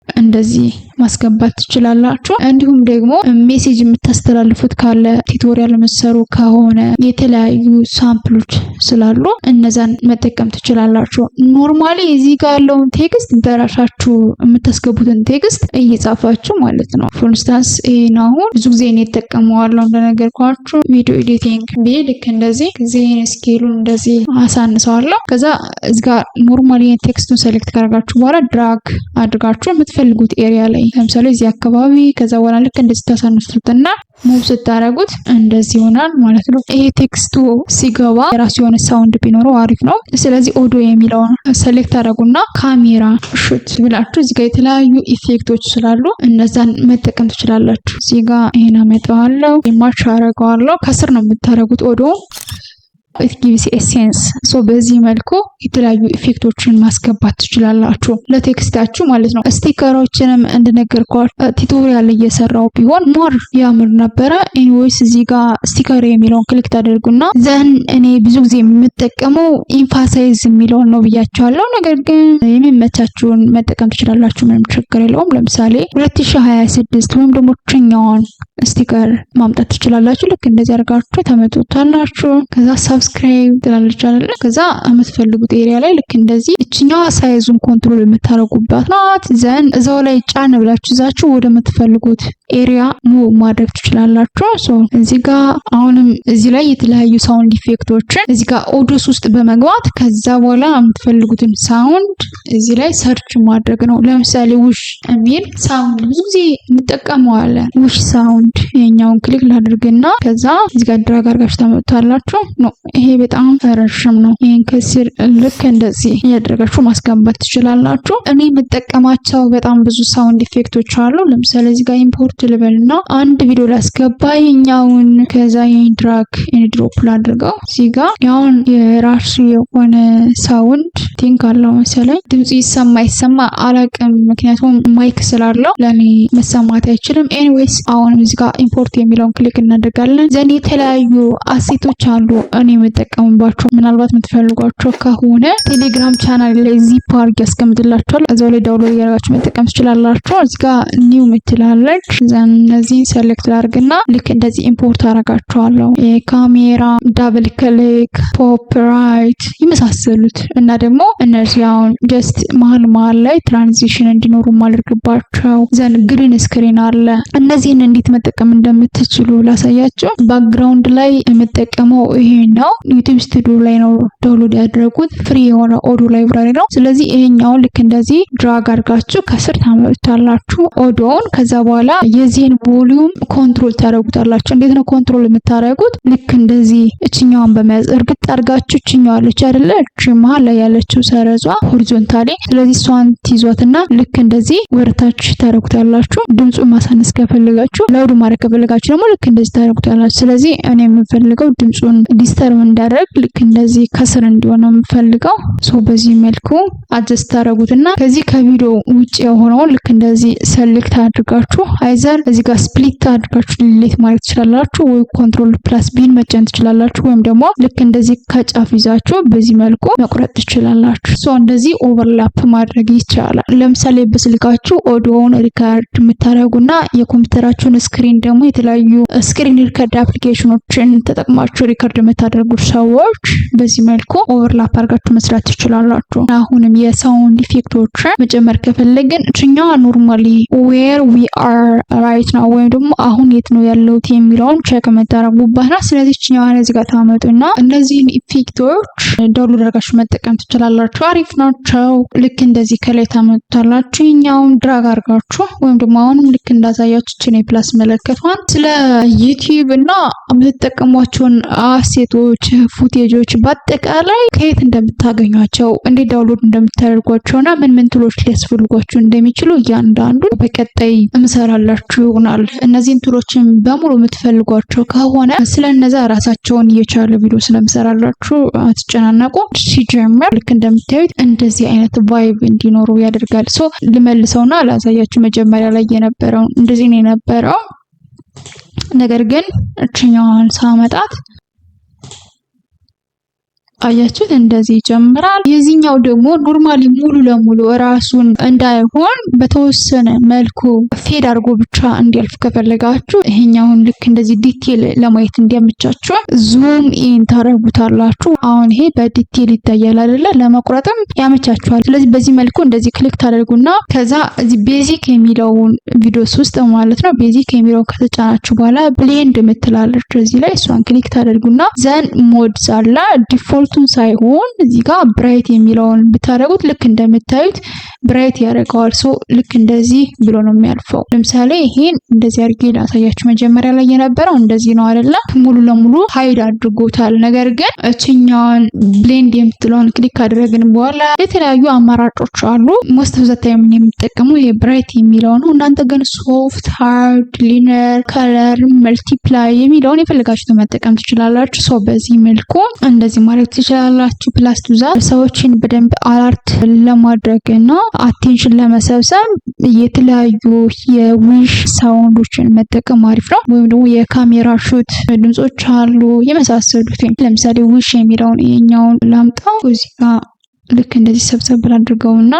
እንደዚህ ማስገባት ትችላላችሁ። እንዲሁም ደግሞ ሜሴጅ የምታስተላልፉት ካለ ቲዩቶሪያል መሰሩ ከሆነ የተለያዩ ሳምፕሎች ስላሉ እነዛን መጠቀም ትችላላችሁ። ኖርማሊ እዚህ ጋር ያለውን ቴክስት በራሳችሁ የምታስገቡትን ቴክስት እየጻፋችሁ ማለት ነው። ፎር ኢንስታንስ ይሄን አሁን ብዙ ጊዜ እኔ እጠቀመዋለሁ እንደነገርኳችሁ ቪዲዮ ኤዲቲንግ ልክ እንደዚህ ጊዜን ስኬሉን እንደዚህ አሳንሰዋለሁ። ከዛ እዚህ ጋር ኖርማሊ ቴክስቱን ሴሌክት ካደረጋችሁ በኋላ ድራግ አድርጋችሁ የምትፈልጉት ኤሪያ ላይ ለምሳሌ እዚህ አካባቢ ከዛ በኋላ ልክ እንደዚህ ታሳንሱትና ሙቭ ስታረጉት እንደዚህ ይሆናል ማለት ነው። ይሄ ቴክስቱ ሲገባ የራሱ የሆነ ሳውንድ ቢኖረው አሪፍ ነው። ስለዚህ ኦዲዮ የሚለውን ሴሌክት አደረጉና ካሜራ ሹት ብላችሁ እዚህ ጋር የተለያዩ ኢፌክቶች ስላሉ እነዛን መጠቀም ትችላላችሁ። እዚህ ጋር ይሄን አመጣዋለሁ፣ ማርች አደርገዋለሁ። ከስር ነው የምታደርጉት ኦዲዮ it gives a sense። ሶ በዚህ መልኩ የተለያዩ ኢፌክቶችን ማስገባት ትችላላችሁ ለቴክስታችሁ ማለት ነው። ስቲከሮችንም እንደነገርኳችሁ ቲዩቶሪያል እየሰራው ቢሆን ሞር ያምር ነበረ። ኤኒዌይስ እዚህ ጋር ስቲከር የሚለውን ክሊክ ታደርጉና ዘን እኔ ብዙ ጊዜ የምጠቀመው ኢምፋሳይዝ የሚለውን ነው ብያቸዋለሁ። ነገር ግን የሚመቻችሁን መጠቀም ትችላላችሁ፣ ምንም ችግር የለውም። ለምሳሌ 2026 ወይም ደግሞ ችኛውን ስቲከር ማምጣት ትችላላችሁ። ልክ እንደዚህ አድርጋችሁ ተመጡታላችሁ። ከዛ ሰብስክራይብ ትላለች አይደል? ከዛ የምትፈልጉት ኤሪያ ላይ ልክ እንደዚህ እችኛዋ ሳይዙን ኮንትሮል የምታረጉባት ናት። ዘን እዛው ላይ ጫን ብላችሁ ይዛችሁ ወደ የምትፈልጉት ኤሪያ ሙቭ ማድረግ ትችላላችሁ። ሶ እዚህ ጋር አሁንም እዚህ ላይ የተለያዩ ሳውንድ ኢፌክቶችን እዚህ ጋር ኦዲዮስ ውስጥ በመግባት ከዛ በኋላ የምትፈልጉትን ሳውንድ እዚህ ላይ ሰርች ማድረግ ነው። ለምሳሌ ውሽ የሚል ሳውንድ ብዙ ጊዜ እንጠቀመዋለን። ውሽ ሳውንድ የኛውን ክሊክ ላድርግና ከዛ እዚህ ጋር ድራግ አድርጋችሁ ታመጡታላችሁ። ኖ ይሄ በጣም ረዥም ነው። ይሄን ከስር ልክ እንደዚህ እያደረጋችሁ ማስገባት ትችላላችሁ። እኔ የምጠቀማቸው በጣም ብዙ ሳውንድ ኢፌክቶች አሉ። ለምሳሌ እዚህ ጋር ኢምፖርት ልበልና አንድ ቪዲዮ ላስገባ ይኛውን ከዛ ይሄን ድራግ ኤንድ ድሮፕ ላድርገው። እዚህ ጋር ያውን የራሱ የሆነ ሳውንድ ቲንክ አለው መሰለኝ። ድምጽ ይሰማ አላውቅም፣ ምክንያቱም ማይክ ስላለው ለኔ መሰማት አይችልም። ኤኒዌይስ አሁን እዚህ ጋር ኢምፖርት የሚለውን ክሊክ እናደርጋለን። ዘን የተለያዩ አሴቶች አሉ እኔ የምጠቀምባቸው። ምናልባት የምትፈልጓቸው ከሆነ ቴሌግራም ቻናል ላይ ዚፕ አድርጌ ያስቀምጥላችኋል። እዛው ላይ ዳውንሎድ ያደርጋችሁ መጠቀም ትችላላችሁ። እዚህ ጋር ኒው ምትላለች። ዘን እነዚህን ሴሌክት ላድርግና ልክ እንደዚህ ኢምፖርት አደርጋቸዋለሁ። የካሜራ ዳብል ክሊክ፣ ፖፕ ራይት የመሳሰሉት እና ደግሞ እነዚህ አሁን ጀስት መሀል ላይ ትራንዚሽን እንዲኖሩ ማድረግባቸው። ዘን ግሪን ስክሪን አለ። እነዚህን እንዴት መጠቀም እንደምትችሉ ላሳያችሁ። ባክግራውንድ ላይ የምጠቀመው ይሄ ነው። ዩቲዩብ ስቱዲዮ ላይ ነው ዳውንሎድ ያደረጉት። ፍሪ የሆነ ኦዲዮ ላይብራሪ ነው። ስለዚህ ይሄኛውን ልክ እንደዚህ ድራግ አድርጋችሁ ከስር ታመጡታላችሁ ኦዲዮውን። ከዛ በኋላ የዚህን ቮሊዩም ኮንትሮል ታደርጉታላችሁ። እንዴት ነው ኮንትሮል የምታደርጉት? ልክ እንደዚህ እችኛዋን በመያዝ እርግጥ አድርጋችሁ እችኛዋ አለች አይደለ? እቺ መሀል ላይ ያለችው ሰረዟ ሆሪዞንታሊ። ስለዚህ እሷን ትይዟትና ልክ እንደዚህ ወርታች ታደርጉታላችሁ። ድምፁን ማሳነስ ከፈለጋችሁ፣ ላውድ ማድረግ ከፈለጋችሁ ደግሞ ልክ እንደዚህ ታደርጉታላችሁ። ስለዚህ እኔ የምፈልገው ድምፁን ዲስተርብ እንዳደርግ ልክ እንደዚህ ከስር እንዲሆን ነው የምፈልገው። ሶ በዚህ መልኩ አጀስት ታደርጉትና ከዚህ ከቪዲዮ ውጭ የሆነውን ልክ እንደዚህ ሰሌክት አድርጋችሁ አይዘር እዚህ ጋር ስፕሊት አድርጋችሁ ዲሊት ማድረግ ትችላላችሁ፣ ወይ ኮንትሮል ፕላስ ቢን መጫን ትችላላችሁ፣ ወይም ደግሞ ልክ እንደዚህ ከጫፍ ይዛችሁ በዚህ መልኩ መቁረጥ ትችላላችሁ። ሶ እንደዚህ ኦቨርላፕ ማድረግ ይቻላል። ለምሳሌ በስልካችሁ ኦዲዮውን ሪካርድ የምታደርጉና የኮምፒውተራችሁን ስክሪን ደግሞ የተለያዩ ስክሪን ሪካርድ አፕሊኬሽኖችን ተጠቅማችሁ ሪካርድ የምታደርጉ ሰዎች በዚህ መልኩ ኦቨርላፕ አድርጋችሁ መስራት ትችላላችሁ። አሁንም የሳውንድ ኢፌክቶችን መጨመር ከፈለግን እችኛዋ ኖርማሊ ዌር ዊ አር ራይት ናው ወይም ደግሞ አሁን የት ነው ያለሁት የሚለውን ቼክ የምታደርጉባት ናት። ስለዚህ እችኛዋን እዚህ ጋር ታመጡና እነዚህን ኢፌክቶች ዳውንሎድ አድርጋችሁ መጠቀም ትችላላችሁ። አሪፍ ናቸው። ልክ እንደዚህ ከላይ ታመጡታላችሁ። ይኛውን ድራግ አድርጋችሁ ወይም ደግሞ አሁንም ልክ እንዳሳያችሁ እችን የፕላስ መለከቷን ስለ ዩቲዩብ እና የምትጠቀሟቸውን አሴቶች፣ ፉቴጆች በአጠቃላይ ከየት እንደምታገኟቸው፣ እንዴት ዳውንሎድ እንደምታደርጓቸውና ምን ቱሎች ሊያስፈልጓችሁ እንደሚችሉ እያንዳንዱ በቀጣይ እምሰራላችሁ ይሆናል። እነዚህን ቱሎችን በሙሉ የምትፈልጓቸው ከሆነ ስለነዛ ራሳቸውን እየቻለ ቪዲዮ ስለምሰራላችሁ አትጨናነቁ። ሲጀምር ልክ እንደምታዩት እንደዚህ አይነት ቫይብ እንዲኖሩ ያደርጋል። ሶ ልመልሰውና ላሳያችሁ። መጀመሪያ ላይ የነበረው እንደዚህ ነው የነበረው። ነገር ግን እችኛዋን ሳመጣት አያችሁት እንደዚህ ይጀምራል። የዚህኛው ደግሞ ኖርማሊ ሙሉ ለሙሉ ራሱን እንዳይሆን በተወሰነ መልኩ ፌድ አድርጎ ብቻ እንዲያልፍ ከፈለጋችሁ ይሄኛውን ልክ እንደዚህ ዲቴል ለማየት እንዲያመቻችሁ ዙም ኢን ታደርጉታላችሁ። አሁን ይሄ በዲቴል ይታያል አይደለ? ለመቁረጥም ያመቻችኋል። ስለዚህ በዚህ መልኩ እንደዚህ ክሊክ ታደርጉና ከዛ እዚህ ቤዚክ የሚለውን ቪዲዮስ ውስጥ ማለት ነው ቤዚክ የሚለውን ከተጫናችሁ በኋላ ብሌንድ የምትላለች እዚህ ላይ እሷን ክሊክ ታደርጉና ዘን ሞድስ አለ ዲፎልት ሳይሆን እዚህ ጋር ብራይት የሚለውን ብታደርጉት ልክ እንደምታዩት ብራይት ያደርገዋል። ሶ ልክ እንደዚህ ብሎ ነው የሚያልፈው። ለምሳሌ ይሄን እንደዚህ አድርጌ ላሳያችሁ። መጀመሪያ ላይ የነበረው እንደዚህ ነው አይደለ? ሙሉ ለሙሉ ሃይድ አድርጎታል። ነገር ግን እችኛውን ብሌንድ የምትለውን ክሊክ ካደረግን በኋላ የተለያዩ አማራጮች አሉ። ሞስት ኦፍ ዘ ታይም የምጠቀመው ይሄ ብራይት የሚለው ነው። እናንተ ግን ሶፍት፣ ሃርድ፣ ሊነር፣ ከለር፣ መልቲፕላይ የሚለውን የፈለጋችሁት መጠቀም ትችላላችሁ። ሶ በዚህ መልኩ እንደዚህ ማለት ትችላላችሁ። ፕላስ ቱዛ ሰዎችን በደንብ አላርት ለማድረግ እና አቴንሽን ለመሰብሰብ የተለያዩ የዊሽ ሳውንዶችን መጠቀም አሪፍ ነው። ወይም ደግሞ የካሜራ ሹት ድምጾች አሉ የመሳሰሉት። ለምሳሌ ዊሽ የሚለውን ይሄኛውን ላምጣው። እዚህ ጋር ልክ እንደዚህ ሰብሰብ አድርገውና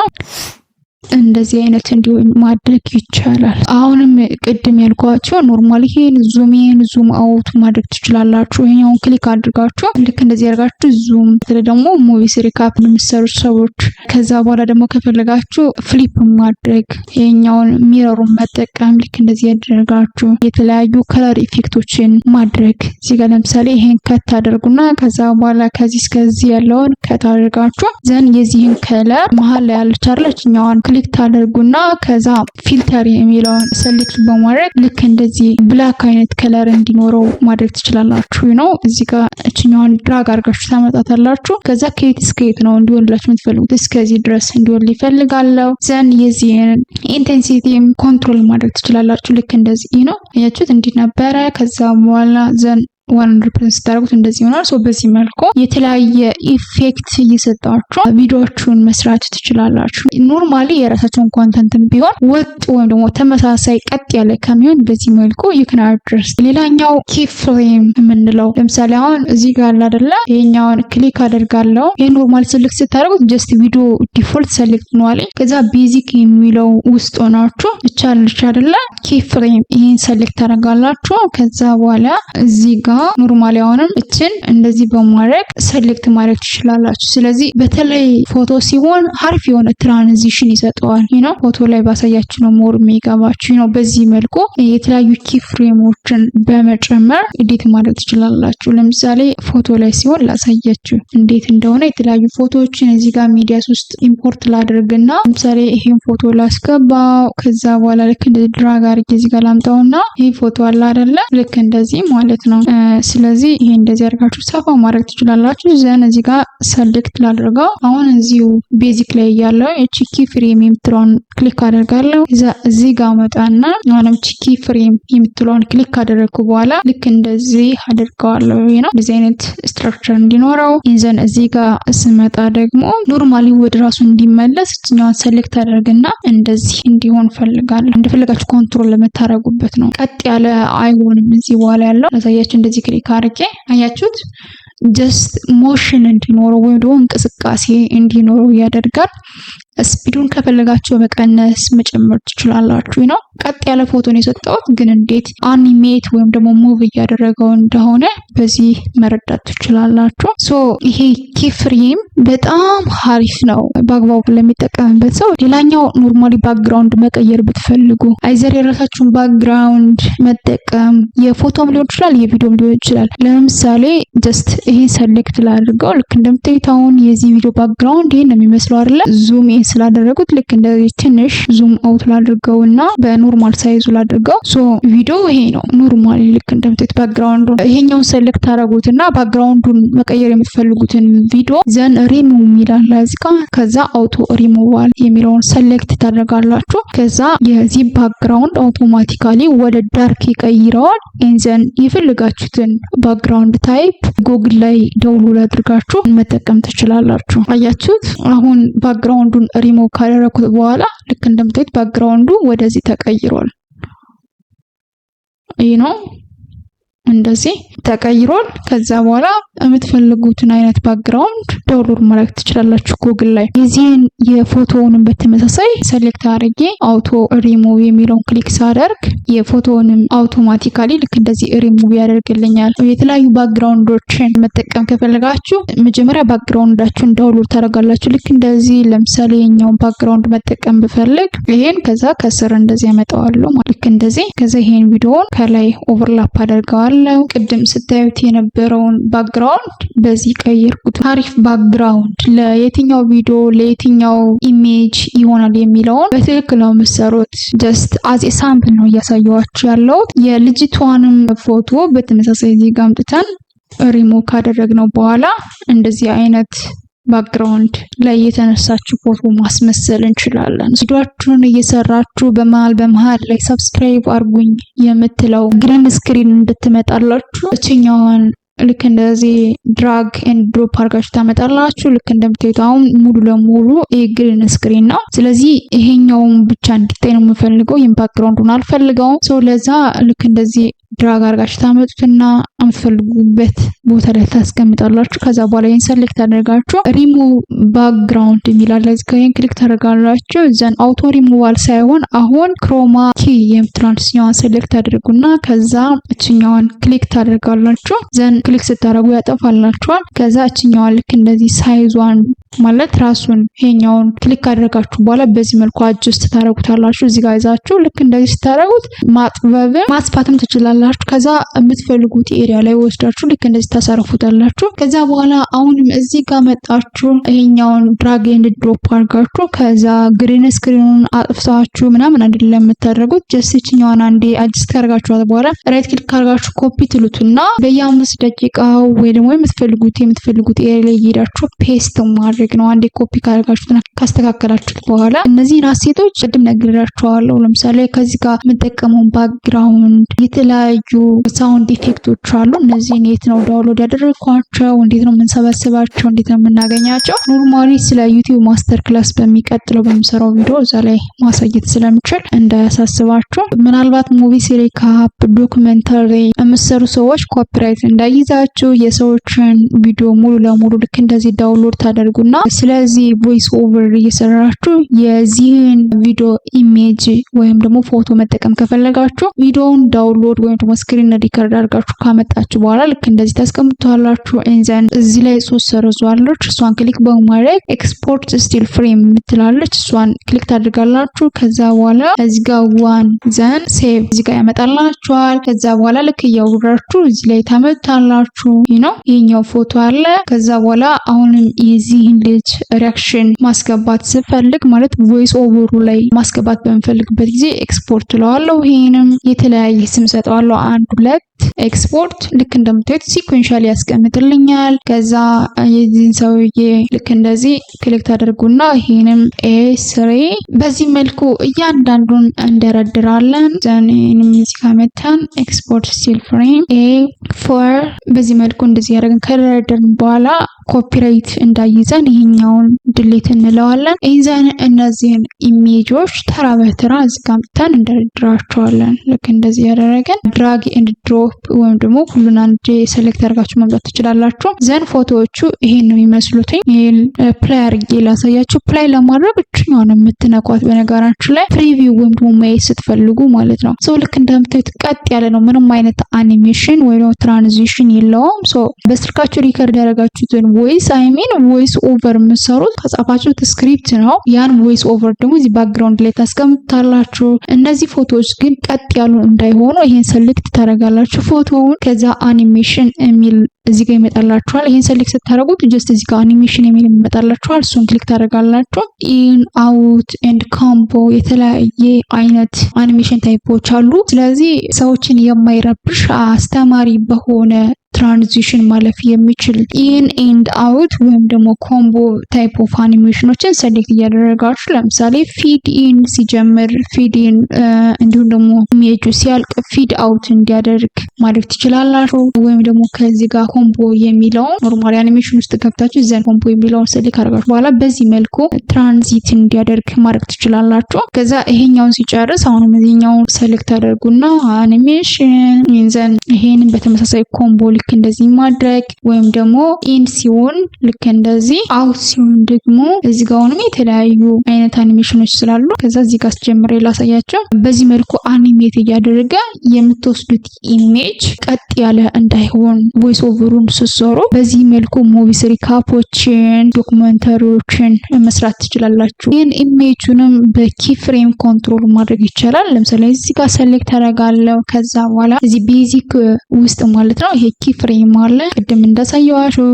እንደዚህ አይነት እንዲሆን ማድረግ ይቻላል። አሁንም ቅድም ያልኳችሁ ኖርማሊ ይሄን ዙም አውት ማድረግ ትችላላችሁ። ይሄኛውን ክሊክ አድርጋችሁ ልክ እንደዚህ አድርጋችሁ ዙም ደግሞ ሙቪስ ሪካፕ የምትሰሩ ሰዎች ከዛ በኋላ ደግሞ ከፈለጋችሁ ፍሊፕ ማድረግ ይሄኛውን ሚረሩን መጠቀም ልክ እንደዚህ ያደርጋችሁ የተለያዩ ከለር ኢፌክቶችን ማድረግ እዚህ ጋር ለምሳሌ ይሄን ከት አድርጉና ከዛ በኋላ ከዚህ እስከዚህ ያለውን ከት አድርጋችሁ ዘን የዚህን ከለር መሀል ላይ ያለችኛዋን ክሊክ ታደርጉና ከዛ ፊልተር የሚለውን ሰሌክት በማድረግ ልክ እንደዚህ ብላክ አይነት ከለር እንዲኖረው ማድረግ ትችላላችሁ ነው። እዚህ ጋር እችኛዋን ድራግ አድርጋችሁ ታመጣታላችሁ። ከዛ ከየት እስከ የት ነው እንዲሆንላችሁ የምትፈልጉት እስከዚህ ድረስ እንዲሆን ይፈልጋለሁ። ዘን የዚህን ኢንቴንሲቲም ኮንትሮል ማድረግ ትችላላችሁ። ልክ እንደዚህ ነው። አያችሁት? እንዲህ ነበረ። ከዛ በኋላ ዘን 100% ስታደርጉት እንደዚህ ይሆናል። በዚህ መልኩ የተለያየ ኢፌክት እየሰጣችሁ ቪዲዮዎቹን መስራት ትችላላችሁ። ኖርማሊ የራሳቸውን ኮንተንት ቢሆን ወጥ ወይም ደግሞ ተመሳሳይ ቀጥ ያለ ከሚሆን በዚህ መልኩ ይክና አድርስ። ሌላኛው ኪ ፍሬም የምንለው ለምሳሌ አሁን እዚህ ጋር አለ አይደለ? ይሄኛውን ክሊክ አደርጋለሁ። ይሄ ኖርማል ሰሌክት ስታደርጉት ጀስት ቪዲዮ ዲፎልት ሰሌክት ነው አለ። ከዛ ቤዚክ የሚለው ውስጥ ሆናችሁ ይቻላል አይደለ? ኪ ፍሬም ይሄን ሰሌክት ታደርጋላችሁ። ከዛ በኋላ እዚህ ጋር ኖርማሊ አሁንም እችን እንደዚህ በማድረግ ሰሌክት ማድረግ ትችላላችሁ። ስለዚህ በተለይ ፎቶ ሲሆን አሪፍ የሆነ ትራንዚሽን ይሰጠዋል ነው። ፎቶ ላይ ባሳያችሁ ነው ሞር የሚገባችሁ ነው። በዚህ መልኩ የተለያዩ ኪ ፍሬሞችን በመጨመር ኤዲት ማድረግ ትችላላችሁ። ለምሳሌ ፎቶ ላይ ሲሆን ላሳያችሁ እንዴት እንደሆነ የተለያዩ ፎቶዎችን እዚህ ጋር ሚዲያስ ውስጥ ኢምፖርት ላድርግና ለምሳሌ ይሄን ፎቶ ላስገባው። ከዛ በኋላ ልክ እንደዚህ ድራግ አድርጌ እዚህ ጋር ላምጣውና ይሄ ፎቶ አለ አይደለ? ልክ እንደዚህ ማለት ነው። ስለዚህ ይሄ እንደዚህ አድርጋችሁ ሰፋ ማድረግ ትችላላችሁ። ዘን እዚህ ጋር ሰሌክት ላድርገው። አሁን እዚሁ ቤዚክ ላይ ያለው ቺ ፍሬም የምትለውን ክሊክ አደርጋለሁ። እዚህ ጋር መጣና አሁንም ቺ ፍሬም የምትለውን ክሊክ ካደረግኩ በኋላ ልክ እንደዚህ አድርገዋለሁ ነው። እንደዚህ አይነት ስትራክቸር እንዲኖረው ዘን እዚህ ጋር ስመጣ ደግሞ ኖርማሊ ወደ ራሱ እንዲመለስ እኛውን ሰሌክት አደርግና እንደዚህ እንዲሆን ፈልጋለሁ። እንደፈለጋችሁ ኮንትሮል ለመታረጉበት ነው። ቀጥ ያለ አይሆንም። እዚህ በኋላ ያለው ለሳያችሁ እንደዚህ ክሊክ አድርጌ አያችሁት? ጀስት ሞሽን እንዲኖረው ወይም ደግሞ እንቅስቃሴ እንዲኖረው ያደርጋል። ስፒዱን ከፈለጋችሁ መቀነስ መጨመር ትችላላችሁ ነው። ቀጥ ያለ ፎቶን የሰጠሁት ግን እንዴት አኒሜት ወይም ደግሞ ሙቭ እያደረገው እንደሆነ በዚህ መረዳት ትችላላችሁ። ይሄ ኪ ፍሬም በጣም አሪፍ ነው በአግባቡ ለሚጠቀምበት ሰው። ሌላኛው ኖርማሊ ባክግራውንድ መቀየር ብትፈልጉ አይዘር የራሳችሁን ባክግራውንድ መጠቀም የፎቶም ሊሆን ይችላል የቪዲዮም ሊሆን ይችላል። ለምሳሌ ጀስት ይሄን ሰሌክት ላድርገው። ልክ እንደምታዩት አሁን የዚህ ቪዲዮ ባክግራውንድ ይሄን ነው የሚመስለው አይደለ? ዙም ስላደረጉት ልክ እንደዚህ ትንሽ ዙም አውት ላድርገውና በኖርማል ሳይዙ ላድርገው። ቪዲዮ ይሄ ነው ኖርማሊ ልክ እንደምታዩት ባክግራውንዱ ይሄኛውን ሰሌክት ታደርጉትና ባክግራውንዱን መቀየር የምትፈልጉትን ቪዲዮ ዘን ሪሙቭ ይላል እዚህ ጋር። ከዛ አውቶ ሪሙቫል የሚለውን ሰሌክት ታደርጋላችሁ። ከዛ የዚህ ባክግራውንድ አውቶማቲካሊ ወደ ዳርክ ይቀይረዋል። ዘን የፈለጋችሁትን ባክግራውንድ ታይፕ ጉግል ላይ ዳውንሎድ አድርጋችሁ መጠቀም ትችላላችሁ። አያችሁት? አሁን ባክግራውንዱን ሪሙቭ ካደረኩት በኋላ ልክ እንደምታዩት ባክግራውንዱ ወደዚህ ተቀይሯል። ይሄ ነው እንደዚህ ተቀይሯል። ከዛ በኋላ የምትፈልጉትን አይነት ባክግራውንድ ዳውንሎድ ማድረግ ትችላላችሁ ጉግል ላይ። የዚህን የፎቶውንም በተመሳሳይ ሰሌክት አድርጌ አውቶ ሪሙቭ የሚለውን ክሊክ ሳደርግ የፎቶውንም አውቶማቲካሊ ልክ እንደዚህ ሪሙቭ ያደርግልኛል። የተለያዩ ባክግራውንዶችን መጠቀም ከፈለጋችሁ መጀመሪያ ባክግራውንዳችሁን ዳውንሎድ ታደርጋላችሁ። ልክ እንደዚህ ለምሳሌ የኛውን ባክግራውንድ መጠቀም ብፈልግ ይሄን ከዛ ከስር እንደዚህ ያመጣዋለሁ ልክ እንደዚህ። ከዛ ይሄን ቪዲዮውን ከላይ ኦቨርላፕ አደርገዋለሁ። ቅድም ስታዩት የነበረውን ባክግራውንድ በዚህ ቀይርኩት። አሪፍ ባክግራውንድ ለየትኛው ቪዲዮ ለየትኛው ኢሜጅ ይሆናል የሚለውን በትክክል ነው የምትሰሩት። ጀስት አዝ ሳምፕል ነው እያሳየኋችሁ ያለው። የልጅቷንም ፎቶ በተመሳሳይ እዚህ ጋር አምጥተን ሪሙቭ ካደረግነው በኋላ እንደዚህ አይነት ባክግራውንድ ላይ የተነሳችሁ ፎቶ ማስመሰል እንችላለን። ቪዲዮአችሁን እየሰራችሁ በመሃል ላይ ሰብስክራይብ አርጉኝ የምትለው ግሪን ስክሪን እንድትመጣላችሁ እችኛዋን ልክ እንደዚህ ድራግ ኤንድ ድሮፕ አድርጋችሁ ታመጣላችሁ። ልክ እንደምታዩት አሁን ሙሉ ለሙሉ ግሪን ስክሪን ነው። ስለዚህ ይሄኛውን ብቻ እንዲታይ ነው የምፈልገው። ይሄን ባክግራውንዱን አልፈልገውም። ለዛ ልክ እንደዚህ ድራግ አድርጋችሁ ታመጡትና የምትፈልጉበት ቦታ ላይ ታስቀምጣላችሁ። ከዛ በኋላ ይሄን ሰሌክት አድርጋችሁ ሪሙቭ ባክግራውንድ የሚላል እዚህ ጋር ይሄን ክሊክ ታደርጋላችሁ። ዘን አውቶ ሪሙቫል ሳይሆን አሁን ክሮማ ኪ የምትራንስኛዋን ሰሌክት አድርጉና ከዛ እችኛዋን ክሊክ ታደርጋላችሁ። ዘን ክሊክ ስታደርጉ ያጠፋላችኋል። ከዛ እችኛዋን ልክ እንደዚህ ሳይዟን ማለት ራሱን ይሄኛውን ክሊክ አድርጋችሁ በኋላ በዚህ መልኩ አጅስት ታደርጉታላችሁ። እዚህ ጋር ይዛችሁ ልክ እንደዚህ ስታደርጉት ማጥበብም ማስፋትም ትችላላችሁ። ከዛ የምትፈልጉት ኤሪያ ላይ ወስዳችሁ ልክ እንደዚህ ታሳርፉታላችሁ። ከዛ በኋላ አሁንም እዚህ ጋር መጣችሁ ይሄኛውን ድራግ ኤንድ ድሮፕ አድርጋችሁ ከዛ ግሪን ስክሪኑን አጥፍታችሁ ምናምን አይደለም የምታደርጉት። ጀስት እችኛዋን አንዴ አጅስት ካደርጋችኋት በኋላ ራይት ክሊክ አድርጋችሁ ኮፒ ትሉትና በየ5 ደቂቃው ወይ ደግሞ የምትፈልጉት ኤሪያ ላይ እየሄዳችሁ ፔስት ማድረግ ነው። አንዴ ኮፒ ካደረጋችሁና ካስተካከላችሁት በኋላ እነዚህን አሴቶች ቅድም ነግሬያችኋለሁ። ለምሳሌ ከዚህ ጋር የምጠቀመው ባክግራውንድ የተለያዩ ሳውንድ ኢፌክቶች አሉ። እነዚህን የት ነው ዳውንሎድ ያደረኳቸው፣ እንዴት ነው የምንሰበስባቸው፣ እንዴት ነው የምናገኛቸው ኖርማሊ ስለ ዩቲዩብ ማስተር ክላስ በሚቀጥለው በሚሰራው ቪዲዮ እዛ ላይ ማሳየት ስለምችል እንዳያሳስባችሁ። ምናልባት ሙቪ ሪካፕ ዶክመንታሪ የምትሰሩ ሰዎች ኮፒራይት እንዳይዛችሁ የሰዎችን ቪዲዮ ሙሉ ለሙሉ ልክ እንደዚህ ዳውንሎድ ታደርጉና ስለዚህ ቮይስ ኦቨር እየሰራችሁ የዚህን ቪዲዮ ኢሜጅ ወይም ደግሞ ፎቶ መጠቀም ከፈለጋችሁ ቪዲዮውን ዳውንሎድ ወይም ደግሞ ስክሪን ሪከርድ አድርጋችሁ ካመጣችሁ በኋላ ልክ እንደዚህ ታስቀምጡታላችሁ። ኢንዘን እዚህ ላይ 3 ሰርዟለች። እሷን ክሊክ በማድረግ ኤክስፖርት ስቲል ፍሬም የምትላለች እሷን ክሊክ ታደርጋላችሁ። ከዛ በኋላ እዚህ ጋር ዋን ዘን ሴቭ እዚህ ጋር ያመጣላችኋል። ከዛ በኋላ ልክ እያወራችሁ እዚህ ላይ ታመጣላችሁ። ይሄኛው ፎቶ አለ። ከዛ በኋላ አሁንም የዚህን ልጅ ሪያክሽን ማስገባት ስፈልግ ማለት ቮይስ ኦቨሩ ላይ ማስገባት በምፈልግበት ጊዜ ኤክስፖርት ለዋለሁ። ይሄንም የተለያየ ስም ሰጠዋለሁ 1 2 ኤክስፖርት ልክ እንደምታዩት ሲኩዌንሻሊ ያስቀምጥልኛል። ከዛ የዚህን ሰውዬ ልክ እንደዚህ ክሊክ ታደርጉና ይሄንም A3 በዚህ መልኩ እያንዳንዱን እንደረድራለን። ዘኔንም እዚህ ከመተን ኤክስፖርት ስቲል ፍሬም A4 በዚህ መልኩ እንደዚህ ያደረግን ከደረደርን በኋላ ኮፒራይት እንዳይዘን ይሄኛውን ድሌት እንለዋለን። ይዘን እነዚህን ኢሜጆች ተራ በተራ እዚህ ጋር መተን እንደረድራቸዋለን። ልክ እንደዚህ ያደረገን ድራግ ኤንድ ድሮፕ ወይም ደግሞ ሁሉን አንዴ ሴሌክት አድርጋችሁ መምጣት ትችላላችሁ። ዘን ፎቶዎቹ ይሄን ነው የሚመስሉት። ይሄን ፕላይ አድርጌ ላሳያችሁ። ፕላይ ለማድረግ እችኛውን የምትነኳት በነገራችሁ ላይ ፕሪቪው ወይም ደግሞ ማየት ስትፈልጉ ማለት ነው። ሶ ልክ እንደምታዩት ቀጥ ያለ ነው። ምንም አይነት አኒሜሽን ወይ ደግሞ ትራንዚሽን የለውም። ሶ በስልካችሁ ሪከርድ ያደረጋችሁትን ቮይስ ቮይስ ኦቨር የምትሰሩት ከጻፋችሁት ስክሪፕት ነው። ያን ቮይስ ኦቨር ደግሞ እዚህ ባክግራውንድ ላይ ታስቀምጣላችሁ። እነዚህ ፎቶዎች ግን ቀጥ ያሉ እንዳይሆኑ ይሄን ሴሌክት ታደርጋላችሁ ፎቶውን። ከዛ አኒሜሽን የሚል እዚህ ጋር ይመጣላችኋል። ይሄን ሴሌክት ስታደርጉት ጀስት እዚህ ጋር አኒሜሽን የሚል ይመጣላችኋል። እሱን ክሊክ ታደርጋላችሁ። ኢን አውት ኤንድ ኮምቦ የተለያየ አይነት አኒሜሽን ታይፖች አሉ። ስለዚህ ሰዎችን የማይረብሽ አስተማሪ በሆነ ትራንዚሽን ማለፍ የሚችል ኢን ኤንድ አውት ወይም ደግሞ ኮምቦ ታይፕ ኦፍ አኒሜሽኖችን ሴሌክት እያደረጋችሁ ለምሳሌ ፊድ ኢን ሲጀምር ፊድ ኢን እንዲሁም ደግሞ ኢሜጁ ሲያልቅ ፊድ አውት እንዲያደርግ ማድረግ ትችላላችሁ። ወይም ደግሞ ከዚህ ጋር ኮምቦ የሚለውን ኖርማል አኒሜሽን ውስጥ ገብታችሁ ዘን ኮምቦ የሚለውን ሴሌክት አድርጋችሁ በኋላ በዚህ መልኩ ትራንዚት እንዲያደርግ ማድረግ ትችላላችሁ። ከዛ ይሄኛውን ሲጨርስ አሁንም ይሄኛውን ሴሌክት አድርጉና አኒሜሽን ዘን ይሄንን በተመሳሳይ ኮምቦ ልክ እንደዚህ ማድረግ ወይም ደግሞ ኢን ሲሆን ልክ እንደዚህ አውት ሲሆን ደግሞ እዚህ ጋር ሆኖ የተለያዩ አይነት አኒሜሽኖች ስላሉ ከዛ እዚህ ጋር አስጀምሬ ላሳያቸው። በዚህ መልኩ አኒሜት እያደረገ የምትወስዱት ኢሜጅ ቀጥ ያለ እንዳይሆን ቮይስ ኦቨሩን ስትሰሩ በዚህ መልኩ ሙቪስ ሪካፖችን ዶክመንታሪዎችን መስራት ትችላላችሁ። ይህን ኢሜጁንም በኪ ፍሬም ኮንትሮል ማድረግ ይቻላል። ለምሳሌ እዚህ ጋር ሴሌክት አደርጋለሁ። ከዛ በኋላ እዚህ ቤዚክ ውስጥ ማለት ነው ይሄ ኪ ፍሬም አለ ቅድም እንዳሳየዋችሁ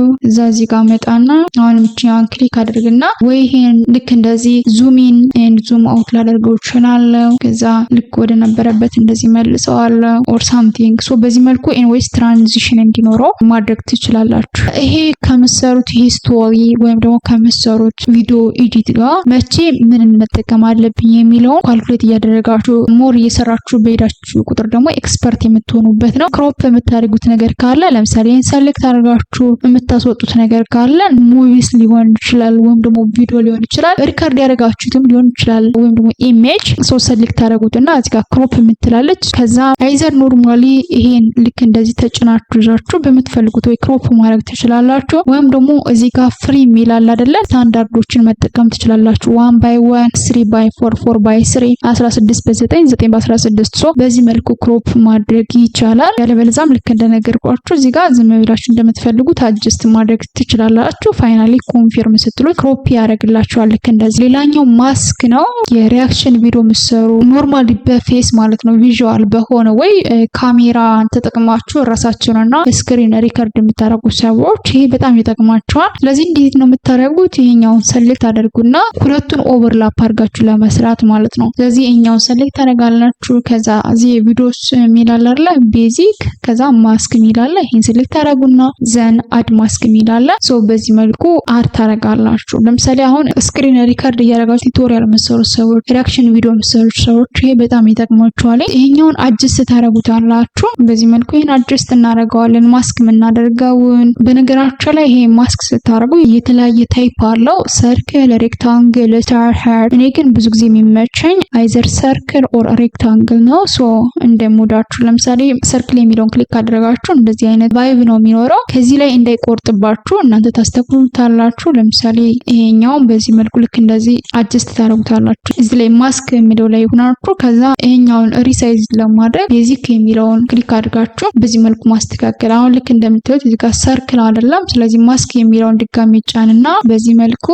እዚህ ጋር መጣና አሁን እቺን ክሊክ አድርግና ወይ ይሄን ልክ እንደዚህ ዙም ኢን ኤንድ ዙም አውት ላደርገው እችላለሁ። ከዛ ልክ ወደ ነበረበት እንደዚህ መልሰዋለሁ ኦር ሳምቲንግ። ሶ በዚህ መልኩ ኤንዌይስ ትራንዚሽን እንዲኖረው ማድረግ ትችላላችሁ። ይሄ ከምትሰሩት ሂስቶሪ ወይም ደግሞ ከምትሰሩት ቪዲዮ ኤዲት ጋር መቼ ምን መጠቀም አለብኝ የሚለውን ካልኩሌት እያደረጋችሁ ሞር እየሰራችሁ በሄዳችሁ ቁጥር ደግሞ ኤክስፐርት የምትሆኑበት ነው። ክሮፕ የምታደርጉት ነገር ካለ ለምሳሌ ሴሌክት አድርጋችሁ የምታስወጡት ነገር ካለ ሙቪስ ሊሆን ይችላል ወይም ደግሞ ቪዲዮ ሊሆን ይችላል፣ ሪከርድ ያደረጋችሁትም ሊሆን ይችላል ወይም ደግሞ ኢሜጅ ሴሌክት አድርጉትና እዚህ ጋር ክሮፕ የምትላለች። ከዛ አይዘር ኖርማሊ ይሄ ይሄን ልክ እንደዚህ ተጭናችሁ ይዛችሁ በምትፈልጉት ወይ ክሮፕ ማድረግ ትችላላችሁ። ወይም ደግሞ እዚህ ጋር ፍሪ ይላል አይደለ? ስታንዳርዶችን መጠቀም ትችላላችሁ። 1x1 3x4 4x3 16:9 9:16 ሶ በዚህ መልኩ ክሮፕ ማድረግ ይቻላል። ያለበለዚያም ልክ እንደነገርኳችሁ እዚህ ጋር ዝም ብላችሁ እንደምትፈልጉት አጀስት ማድረግ ትችላላችሁ። ፋይናሊ ኮንፊርም ስትሉ ክሮፕ ያደርግላችኋል ልክ እንደዚህ። ሌላኛው ማስክ ነው። የሪአክሽን ቪዲዮ ምሰሩ ኖርማሊ በፌስ ማለት ነው ቪዥዋል በሆነ ወይ ካሜራ ተጠቅማችሁ ራሳችሁንና ስክሪን ሪከርድ የምታደርጉ ሰዎች ይሄ በጣም ይጠቅማችኋል። ስለዚህ እንዴት ነው የምታደርጉት? ይሄኛውን ሰሌክት አድርጉና ሁለቱን ኦቨርላፕ አድርጋችሁ ለመስራት ማለት ነው። ስለዚህ ይሄኛውን ሰሌክት ታደርጋላችሁ። ከዛ እዚህ ቪዲዮስ ሚላል አይደለ? ቤዚክ ከዛ ማስክ ሚላል። ይሄን ሰሌክት ታደርጉና ዘን አድ ማስክ ሚላል። ሶ በዚህ መልኩ አድ ታደርጋላችሁ። ለምሳሌ አሁን ስክሪን ሪከርድ እያደረጋችሁ ቱቶሪያል መሰሩ ሰዎች፣ ሪአክሽን ቪዲዮ መሰሩ ሰዎች ይሄ በጣም ይጠቅማችኋል። ይሄኛውን አጀስት ታደርጉታላችሁ። በዚህ መልኩ ይሄን አጀስት እናደርገዋለን። ማስክ የምናደርገውን በነገራችሁ ላይ ይሄ ማስክ ስታደርጉ የተለያየ ታይፕ አለው። ሰርክል፣ ሬክታንግል፣ ስታር፣ ሃርት። እኔ ግን ብዙ ጊዜ የሚመቸኝ አይዘር ሰርክል ኦር ሬክታንግል ነው። ሶ እንደሞዳችሁ ለምሳሌ ሰርክል የሚለውን ክሊክ ካደረጋችሁ እንደዚህ አይነት ቫይብ ነው የሚኖረው። ከዚህ ላይ እንዳይቆርጥባችሁ እናንተ ታስተካክሉታላችሁ። ለምሳሌ ይሄኛውን በዚህ መልኩ ልክ እንደዚህ አጀስት ታደርጉታላችሁ። እዚህ ላይ ማስክ የሚለው ላይ ሆናችሁ ከዛ ይሄኛውን ሪሳይዝ ለማድረግ ቤዚክ የሚለውን ክሊክ አድርጋችሁ በዚህ መልኩ ማስተካከል። አሁን ልክ እንደምታዩት እዚህ ጋር ሰርክል አይደለም። ስለዚህ ማስክ የሚለውን ድጋሚ ጫንና በዚህ መልኩ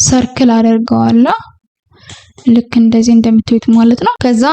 ሰርክል አደርገዋለሁ። ልክ እንደዚህ እንደምታዩት ማለት ነው። ከዛ